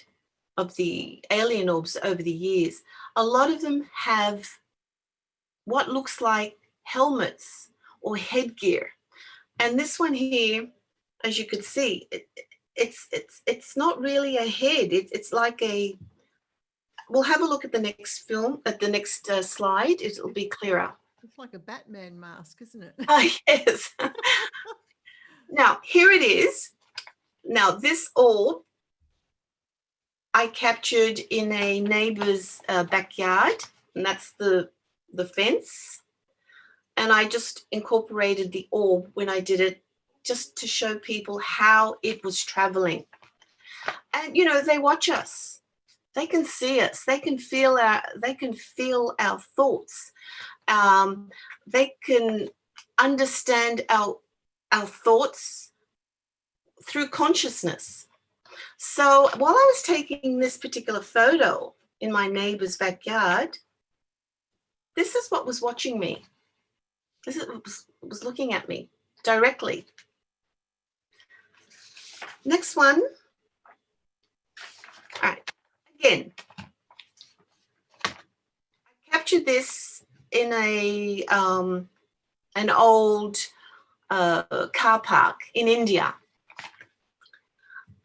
of the alien orbs over the years, a lot of them have what looks like helmets or headgear. And this one here, as you can see, it's not really a head. It's like a, we'll have a look at the next film, at the next slide. It'll be clearer. It's like a Batman mask, isn't it? Yes. Now, here it is. Now, this orb I captured in a neighbor's backyard, and that's the fence. And I just incorporated the orb when I did it, just to show people how it was traveling. And, you know, they watch us. They can see us. They can feel our thoughts. They can understand our thoughts through consciousness. So while I was taking this particular photo in my neighbor's backyard, this is what was watching me. This is what was looking at me directly. Next one. All right. Again, I captured this in a an old car park in India.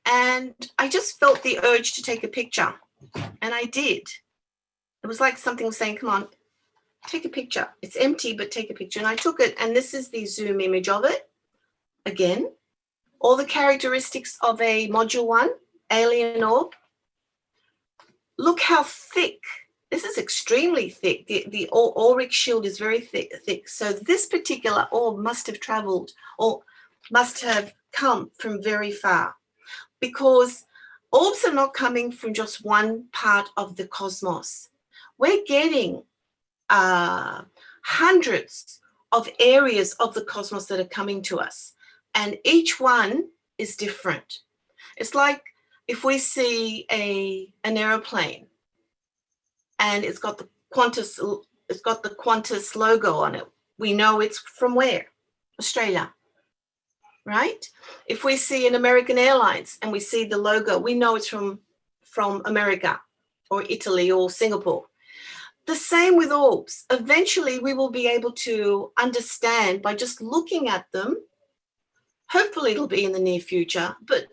And I just felt the urge to take a picture, and I did. It was like something was saying, come on, take a picture. It's empty, but take a picture. And I took it, and this is the zoom image of it. Again, all the characteristics of a module 1 alien orb. Look how thick. This is extremely thick. The auric shield is very thick. So this particular orb must have traveled or must have come from very far, because orbs are not coming from just one part of the cosmos. We're getting hundreds of areas of the cosmos that are coming to us, and each one is different. It's like if we see an aeroplane and it's got the Qantas logo on it, we know it's from where? Australia, right? If we see an American Airlines and we see the logo, we know it's from America or Italy or Singapore. The same with orbs. Eventually, we will be able to understand by just looking at them. Hopefully, it'll be in the near future, but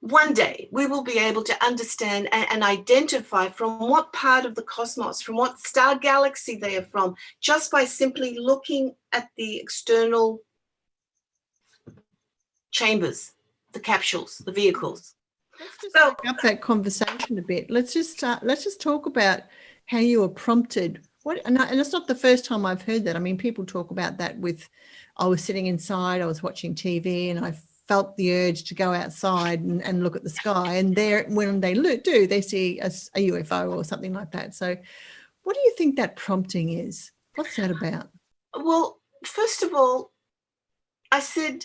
one day we will be able to understand and identify from what part of the cosmos, from what star galaxy they are from, just by simply looking at the external chambers, the capsules, the vehicles. Let's just pick up that conversation a bit. Let's just talk about how you were prompted. And it's not the first time I've heard that. I mean, people talk about that with, I was sitting inside, I was watching TV, and I felt the urge to go outside and look at the sky. And there, when they do, they see a UFO or something like that. So what do you think that prompting is? What's that about? Well, first of all, I said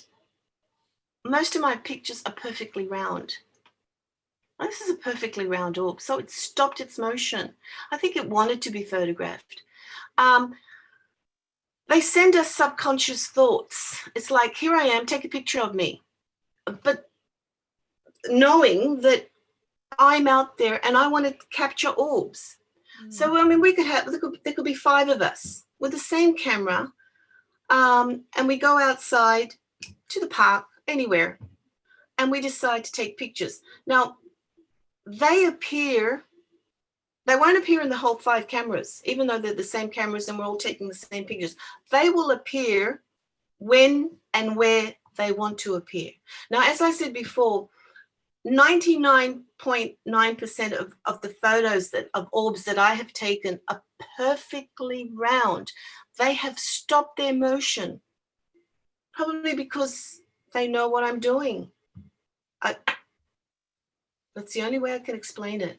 most of my pictures are perfectly round. This is a perfectly round orb, so it stopped its motion. I think it wanted to be photographed. They send us subconscious thoughts. It's like, here I am, take a picture of me. But knowing that I'm out there and I want to capture orbs. So, I mean, there could be 5 of us with the same camera, and we go outside to the park, anywhere, and we decide to take pictures. Now, they won't appear in the whole 5 cameras, even though they're the same cameras and we're all taking the same pictures. They will appear when and where they want to appear. Now, as I said before, 99.9% of the photos of orbs that I have taken are perfectly round. They have stopped their motion, probably because they know what I'm doing. That's the only way I can explain it.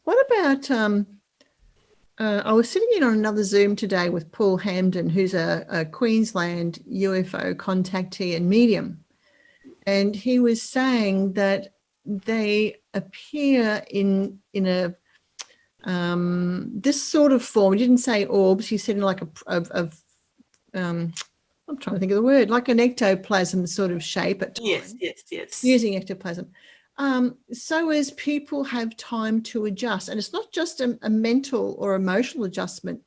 What about, I was sitting in on another Zoom today with Paul Hamden, who's a Queensland UFO contactee and medium. And he was saying that they appear in a this sort of form. You didn't say orbs. You said in like I'm trying to think of the word, like an ectoplasm sort of shape at times. Yes. Using ectoplasm. So as people have time to adjust, and it's not just a mental or emotional adjustment,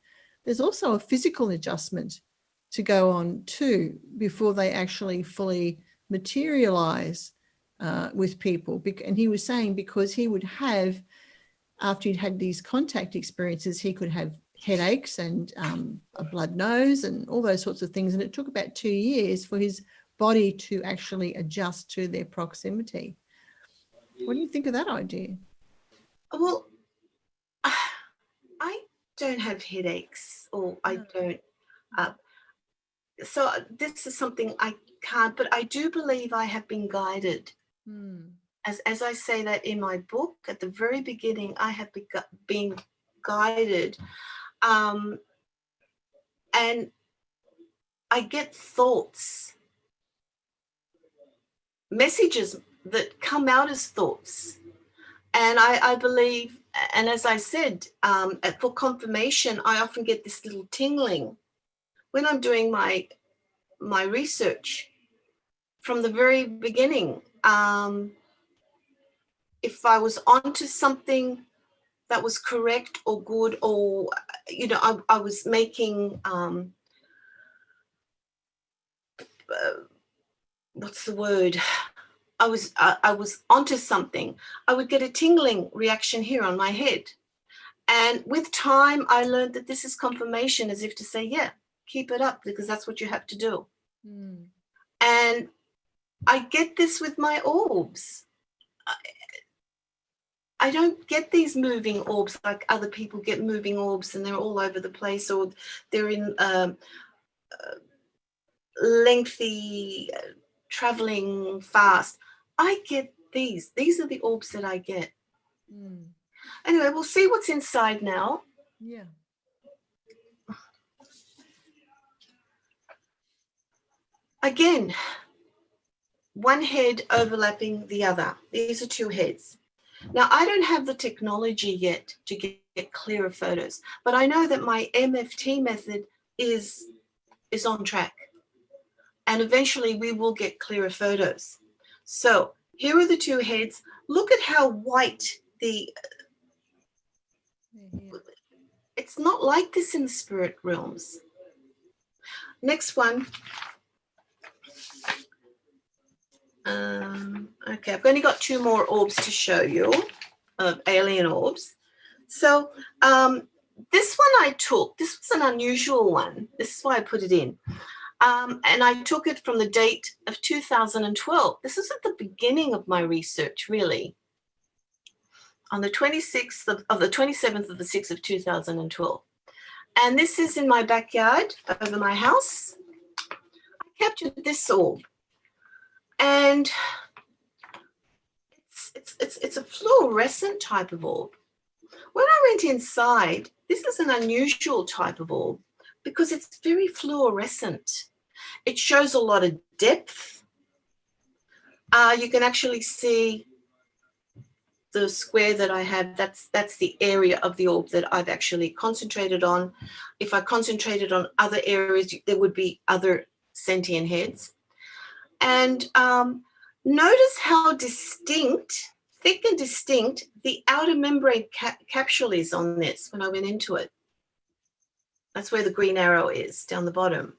there's also a physical adjustment to go on too before they actually fully materialize with people. And he was saying because he would have, after he'd had these contact experiences, he could have headaches and a blood nose and all those sorts of things. And it took about 2 years for his body to actually adjust to their proximity. What do you think of that idea? Well, I don't have headaches, or I don't. So this is something I can't, but I do believe I have been guided. As I say that in my book, at the very beginning, I have been guided. And I get thoughts, messages that come out as thoughts. And I believe, and as I said, for confirmation, I often get this little tingling when I'm doing my research from the very beginning. If I was onto something that was correct or good, or, you know, I was making, what's the word? I was onto something, I would get a tingling reaction here on my head. And with time, I learned that this is confirmation, as if to say, yeah, keep it up, because that's what you have to do. And I get this with my orbs. I don't get these moving orbs like other people get moving orbs and they're all over the place, or they're in lengthy, traveling fast. I get these. These are the orbs that I get. Anyway, we'll see what's inside now. Yeah. Again, one head overlapping the other. These are two heads. Now, I don't have the technology yet to get clearer photos, but I know that my MFT method is on track. And eventually we will get clearer photos. So here are the two heads. Look at how white it's not like this in the spirit realms. Next one. Okay, I've only got 2 more orbs to show you, of alien orbs. So this one I took, this was an unusual one. This is why I put it in. And I took it from the date of 2012. This is at the beginning of my research, really. On the 26th of the 27th of the 6th of 2012. And this is in my backyard over my house. I captured this orb. And it's a fluorescent type of orb. When I went inside, this is an unusual type of orb because it's very fluorescent. It shows a lot of depth. You can actually see the square that I have. That's the area of the orb that I've actually concentrated on. If I concentrated on other areas, there would be other sentient heads. And notice how distinct, thick and distinct, the outer membrane capsule is on this when I went into it. That's where the green arrow is, down the bottom.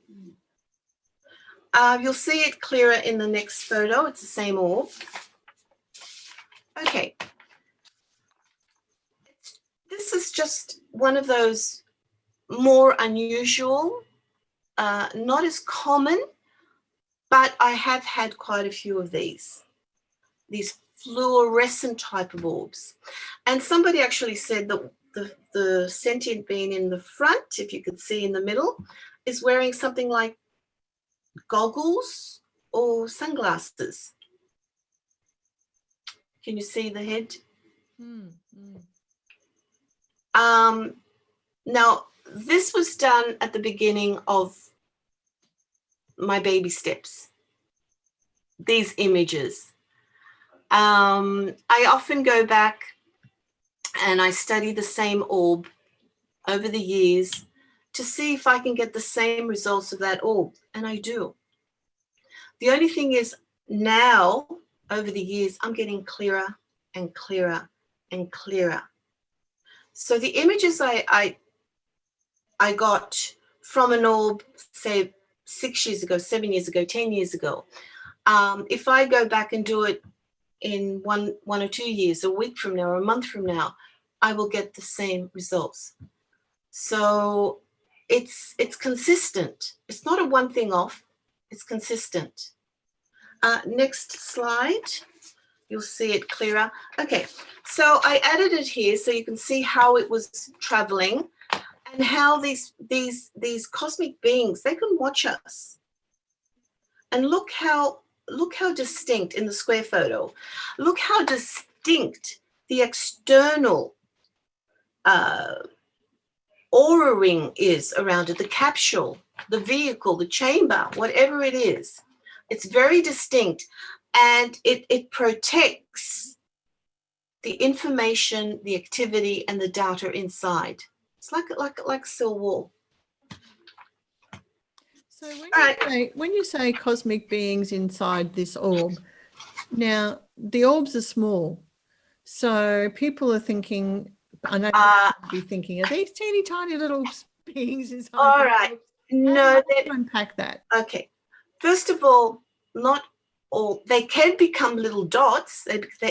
You'll see it clearer in the next photo. It's the same orb. Okay. This is just one of those more unusual, not as common, but I have had quite a few of these fluorescent type of orbs. And somebody actually said that the sentient being in the front, if you could see in the middle, is wearing something like goggles or sunglasses. Can you see the head? Now, this was done at the beginning of my baby steps, these images. I often go back and I study the same orb over the years to see if I can get the same results of that orb, and I do. The only thing is now, over the years, I'm getting clearer and clearer and clearer. So the images I got from an orb, say 6 years ago, 7 years ago, 10 years ago, if I go back and do it in one or 2 years, a week from now, or a month from now, I will get the same results. So it's consistent. It's not a one thing off. It's consistent. Next slide. You'll see it clearer. Okay, so I added it here so you can see how it was traveling and how these cosmic beings, they can watch us. And look how distinct in the square photo. Look how distinct the external aura ring is around it, the capsule, the vehicle, the chamber, whatever it is. It's very distinct, and it protects the information, the activity, and the data inside. It's like a cell wall. So when you say cosmic beings inside this orb, now the orbs are small, so people are thinking, I know people be thinking, are these teeny tiny little beings inside? All right. No, how do you unpack that? Okay. First of all, not all. They can become little dots, and they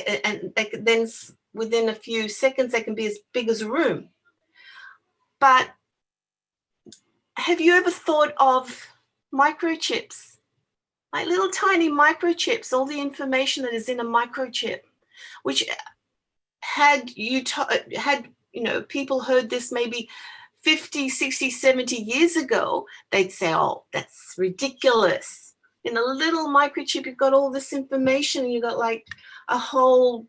can, then within a few seconds they can be as big as a room. But have you ever thought of microchips? Like little tiny microchips, all the information that is in a microchip, which had people heard this maybe 50, 60, 70 years ago, they'd say, oh, that's ridiculous. In a little microchip, you've got all this information, and you've got like a whole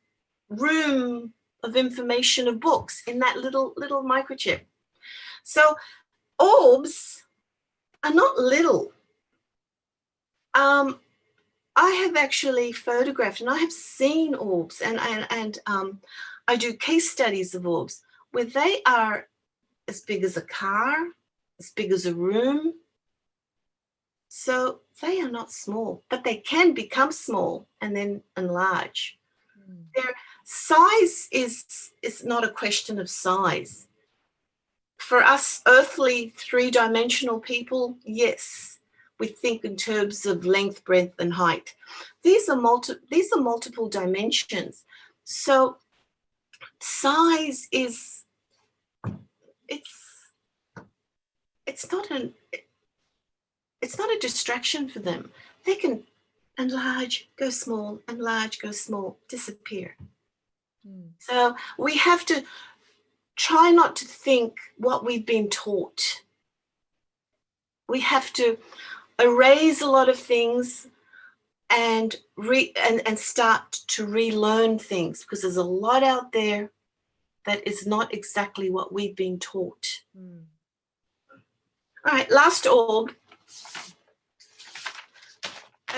room of information of books in that little microchip. So orbs are not little. I have actually photographed and I have seen orbs, and I do case studies of orbs where they are as big as a car, as big as a room. So they are not small, but they can become small and then enlarge. Their size is not a question of size. For us earthly three-dimensional people, yes, we think in terms of length, breadth, and height. These are multiple dimensions. So size is it's not a distraction for them. They can enlarge, go small, enlarge, go small, disappear. So we have to try not to think what we've been taught. We have to erase a lot of things and start to relearn things, because there's a lot out there that is not exactly what we've been taught. All right, last orb.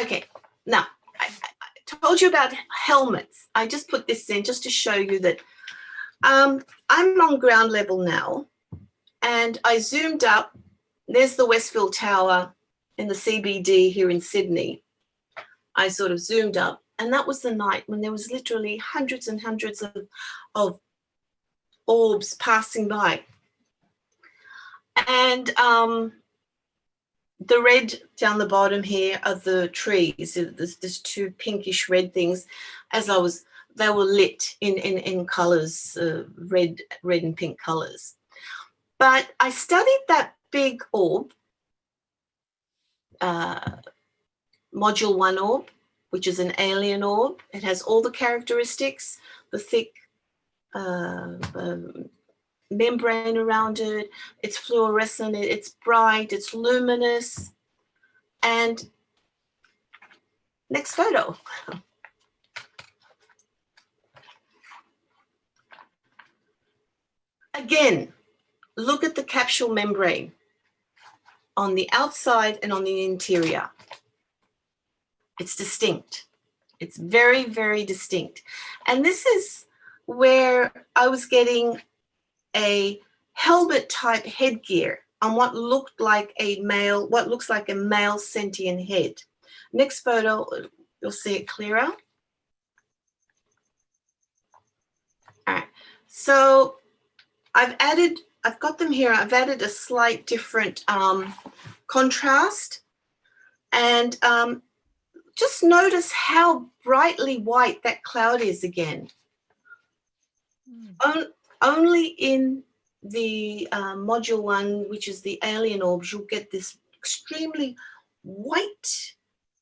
Okay, now I told you about helmets. I just put this in just to show you that I'm on ground level now, and I zoomed up. There's the Westfield Tower in the CBD here in Sydney. I sort of zoomed up, and that was the night when there was literally hundreds and hundreds of orbs passing by. And the red down the bottom here are the trees. There's two pinkish red things. They were lit in colors, red and pink colors. But I studied that big orb, Module 1 orb, which is an alien orb. It has all the characteristics, the thick membrane around it, it's fluorescent, it's bright, it's luminous. And next photo. Again, look at the capsule membrane on the outside and on the interior. It's distinct. It's very, very distinct. And this is where I was getting a helmet type headgear on what looks like a male sentient head. Next photo, you'll see it clearer. All right, so I've got them here. I've added a slight different contrast, and just notice how brightly white that cloud is again. Only in the module 1, which is the Alien Orbs, you'll get this extremely white,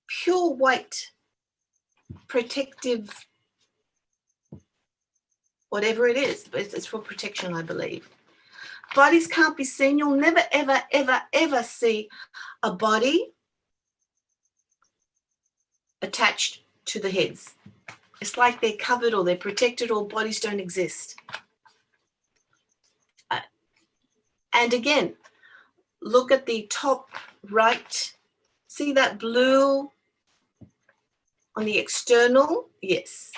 pure white, protective, whatever it is, but it's for protection, I believe. Bodies can't be seen. You'll never, ever, ever, ever see a body attached to the heads. It's like they're covered or they're protected, or bodies don't exist. And again, look at the top right. See that blue on the external? Yes,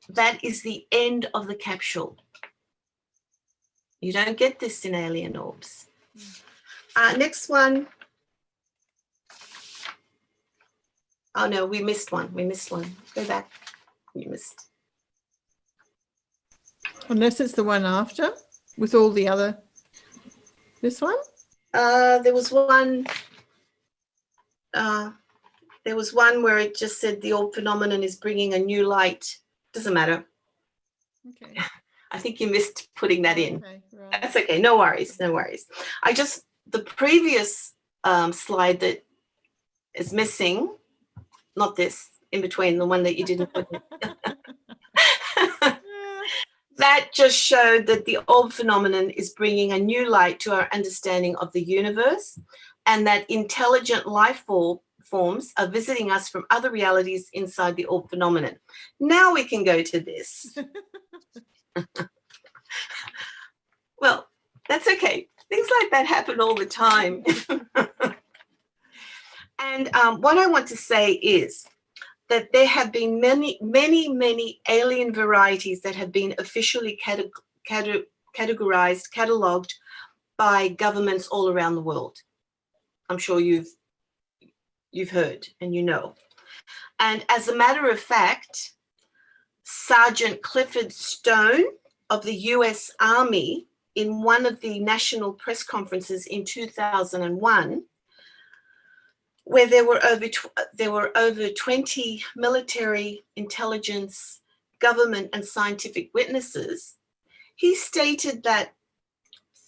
that is the end of the capsule. You don't get this in Alien Orbs. Next one. Oh no, we missed one. Go back. We missed. Unless it's the one after with all the other. This one? There was one. There was one where it just said the orb phenomenon is bringing a new light. Doesn't matter. Okay. I think you missed putting that in. Okay, right. That's okay. No worries. No worries. The previous slide that is missing, not this, in between, the one that you didn't put in. That just showed that the orb phenomenon is bringing a new light to our understanding of the universe, and that intelligent life forms are visiting us from other realities inside the orb phenomenon. Now we can go to this. Well, that's okay. Things like that happen all the time. And what I want to say is that there have been many, many, many alien varieties that have been officially categorized, catalogued by governments all around the world. I'm sure you've heard and you know. And as a matter of fact, Sergeant Clifford Stone of the US Army, in one of the national press conferences in 2001, where there were over 20 military, intelligence, government, and scientific witnesses, he stated that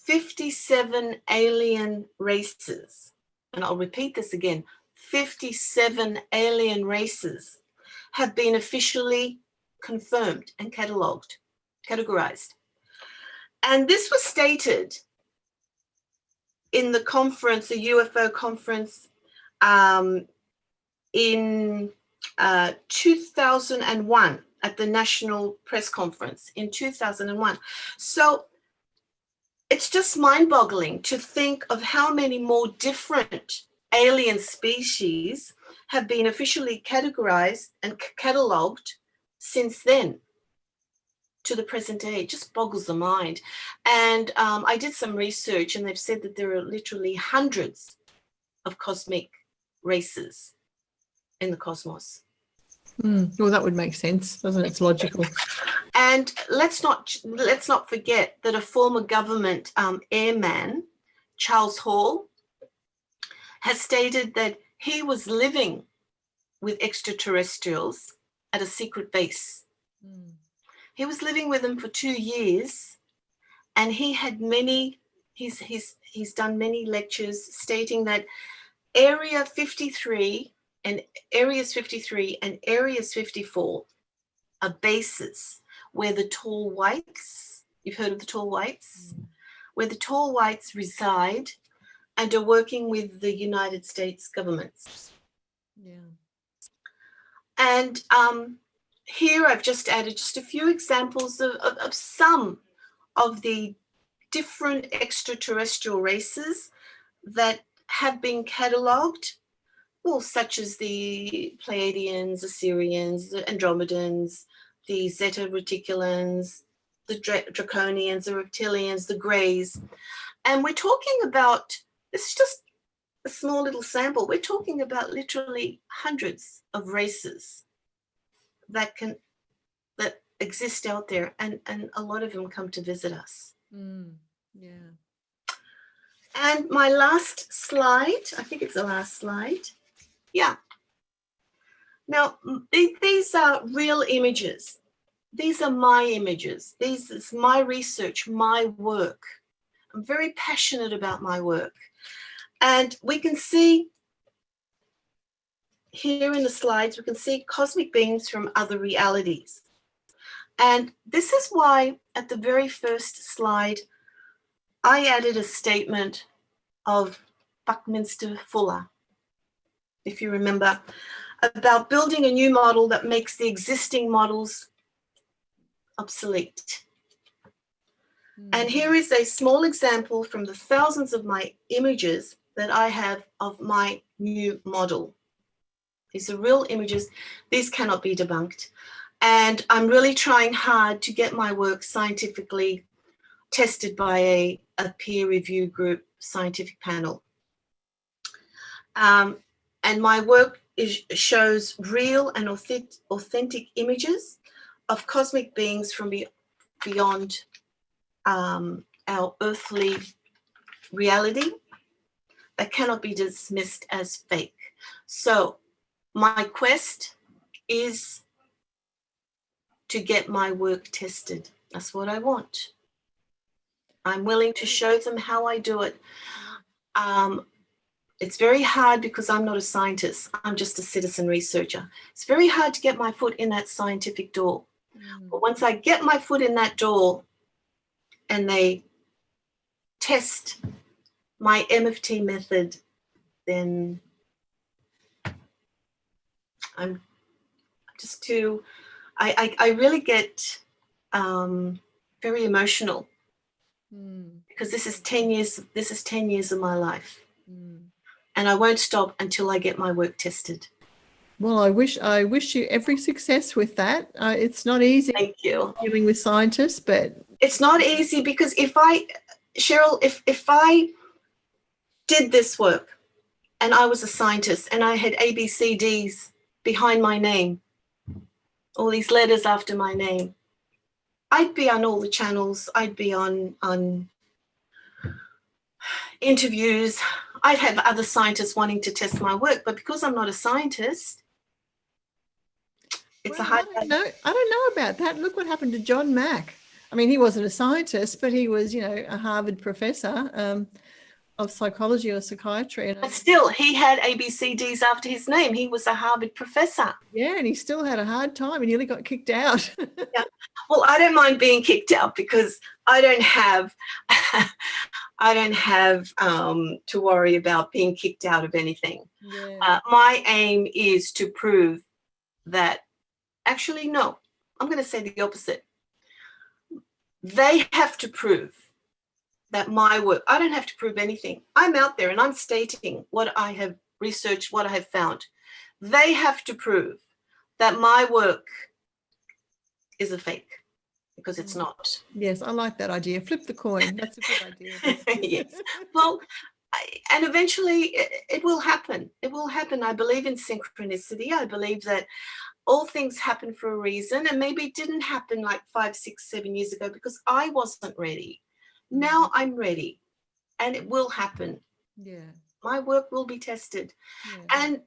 57 alien races, and I'll repeat this again, 57 alien races have been officially confirmed and categorized. And this was stated in the conference, the UFO conference, in 2001 at the National Press Conference in 2001. So it's just mind-boggling to think of how many more different alien species have been officially categorized and catalogued since then to the present day. It just boggles the mind. And I did some research, and they've said that there are literally hundreds of cosmic races in the cosmos. Well, that would make sense, doesn't it? It's logical. And let's not forget that a former government airman, Charles Hall, has stated that he was living with extraterrestrials at a secret base. He was living with them for 2 years, and he had he's done many lectures stating that Areas 53 and Areas 54 are bases where the tall whites, you've heard of the tall whites, where the tall whites reside and are working with the United States governments. Yeah. And here I've just added just a few examples of some of the different extraterrestrial races that have been catalogued well, such as the Pleiadians, Assyrians, the Andromedans, the Zeta Reticulans, the Draconians, the Reptilians, the Greys. And we're talking about, this is just a small little sample, we're talking about literally hundreds of races that exist out there, and a lot of them come to visit us. Yeah. And my last slide, I think it's the last slide. Yeah. Now, these are real images. These are my images. This is my research, my work. I'm very passionate about my work. And we can see here in the slides, we can see cosmic beings from other realities. And this is why at the very first slide, I added a statement of Buckminster Fuller, if you remember, about building a new model that makes the existing models obsolete. And here is a small example from the thousands of my images that I have of my new model. These are real images. These cannot be debunked. And I'm really trying hard to get my work scientifically tested by a peer review group scientific panel. And my work shows real and authentic images of cosmic beings from beyond our earthly reality that cannot be dismissed as fake. So my quest is to get my work tested. That's what I want. I'm willing to show them how I do it. It's very hard because I'm not a scientist. I'm just a citizen researcher. It's very hard to get my foot in that scientific door. But once I get my foot in that door and they test my MFT method, then I'm just too, I really get very emotional because this is 10 years of my life. And I won't stop until I get my work tested. Well, I wish you every success with that. It's not easy. Thank you. Dealing with scientists, but it's not easy because if I did this work and I was a scientist and I had ABCDs behind my name, all these letters after my name, I'd be on all the channels. I'd be on interviews. I'd have other scientists wanting to test my work, but because I'm not a scientist, it's a hard. I don't know about that. Look what happened to John Mack. I mean, he wasn't a scientist, but he was, a Harvard professor of psychology or psychiatry. But still, he had ABCDs after his name. He was a Harvard professor. Yeah, and he still had a hard time. He nearly got kicked out. Yeah. Well, I don't mind being kicked out because I don't have to worry about being kicked out of anything. Yeah. My aim is to prove that, actually, no, I'm going to say the opposite. They have to prove that my work, I don't have to prove anything. I'm out there and I'm stating what I have researched, what I have found. They have to prove that my work is a fake, because it's not. Yes, I like that idea. Flip the coin. That's a good idea. Yes. Well, and eventually it will happen. It will happen. I believe in synchronicity. I believe that all things happen for a reason, and maybe it didn't happen like 5, 6, 7 years ago because I wasn't ready. Now I'm ready, and it will happen. Yeah. My work will be tested. Yeah. And,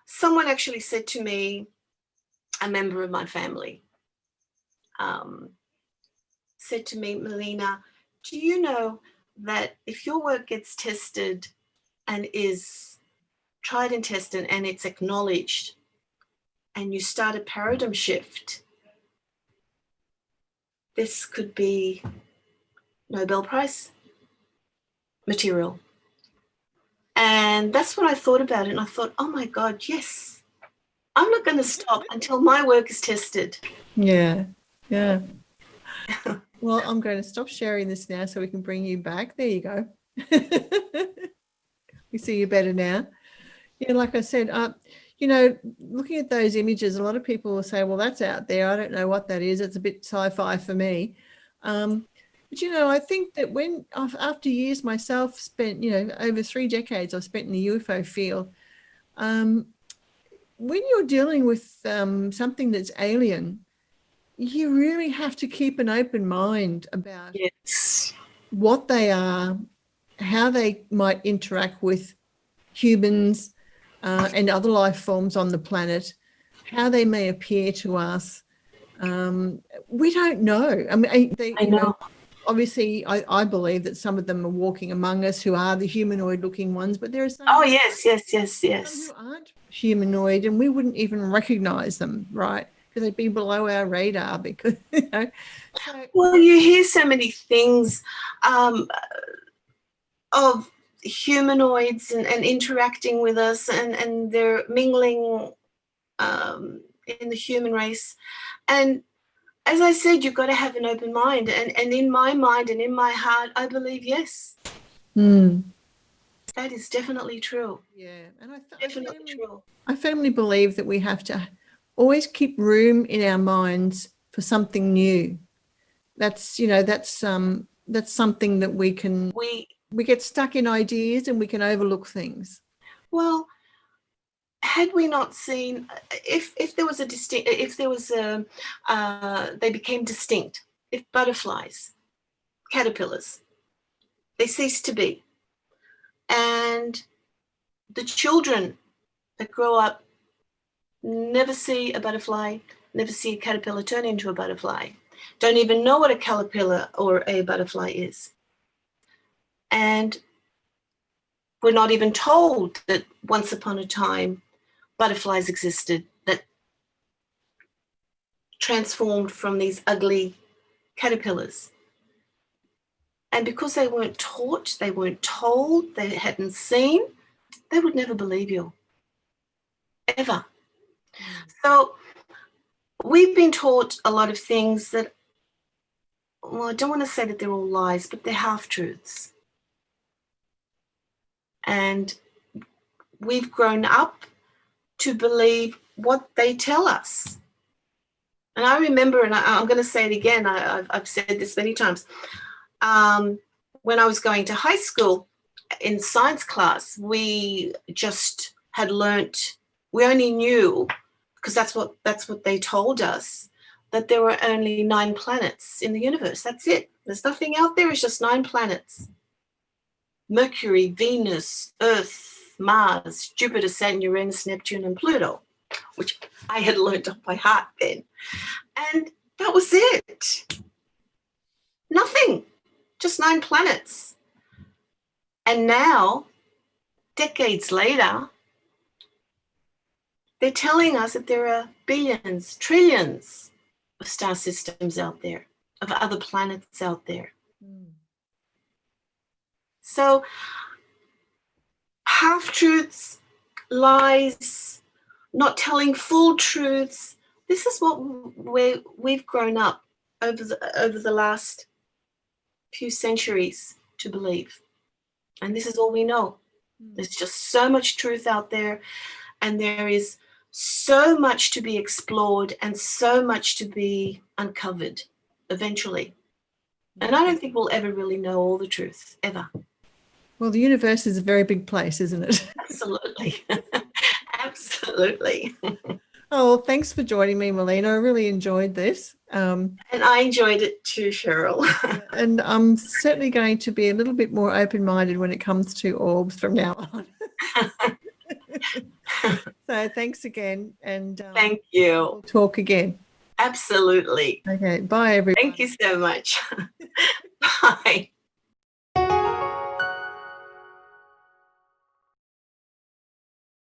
someone actually said to me, a member of my family, said to me, Merlina, do you know that if your work gets tested and is tried and tested and it's acknowledged and you start a paradigm shift, this could be Nobel Prize material? And that's what I thought about it. And I thought, oh my God, yes, I'm not going to stop until my work is tested. Yeah. Yeah. Well, I'm going to stop sharing this now so we can bring you back. There you go. We see you better now. Yeah, like I said, you know, looking at those images, a lot of people will say, well, that's out there. I don't know what that is. It's a bit sci-fi for me. But, you know, I think that when after years myself spent, you know, over 3 decades I've spent in the UFO field, when you're dealing with something that's alien, you really have to keep an open mind about Yes. what they are, how they might interact with humans and other life forms on the planet, how they may appear to us. We don't know. I mean, I know. Obviously, I believe that some of them are walking among us who are the humanoid-looking ones, but there are some, Oh, yes, yes, yes, some yes. who aren't humanoid, and we wouldn't even recognize them, right? Because they'd be below our radar. Because you know, so, Well, you hear so many things of humanoids and interacting with us, and they're mingling in the human race. And as I said, you've got to have an open mind. And in my mind and in my heart, I believe, yes, that is definitely true. yeah, and Definitely true. I firmly believe that we have to always keep room in our minds for something new. That's, you know, that's something that we get stuck in ideas and we can overlook things. Well, had we not seen, if there was a distinct, if there was a, they became distinct, if butterflies, caterpillars, they ceased to be, and the children that grow up never see a butterfly, never see a caterpillar turn into a butterfly, don't even know what a caterpillar or a butterfly is, and we're not even told that once upon a time butterflies existed that transformed from these ugly caterpillars. And because they weren't taught, they weren't told, they hadn't seen, they would never believe you, ever. So we've been taught a lot of things that, well, I don't want to say that they're all lies, but they're half-truths. And we've grown up to believe what they tell us. And I remember, and I'm going to say it again, I've said this many times, when I was going to high school in science class, we just had learnt, we only knew, because that's what they told us, that there were only 9 planets in the universe. That's it. There's nothing out there. It's just 9 planets. Mercury, Venus, Earth, Mars, Jupiter, Saturn, Uranus, Neptune, and Pluto, which I had learnt off by heart then. And that was it. Nothing. Just 9 planets. And now, decades later, they're telling us that there are billions, trillions of star systems out there, of other planets out there. So half-truths, lies, not telling full truths, this is what we've grown up over the last few centuries to believe. And this is all we know. There's just so much truth out there, and there is so much to be explored and so much to be uncovered eventually. And I don't think we'll ever really know all the truth, ever. Well, the universe is a very big place, isn't it? Absolutely. Absolutely. Oh, well, thanks for joining me, Merlina. I really enjoyed this. And I enjoyed it too, Cheryl. And I'm certainly going to be a little bit more open-minded when it comes to orbs from now on. So thanks again. And thank you. We'll talk again. Absolutely. Okay. Bye, everyone. Thank you so much. Bye.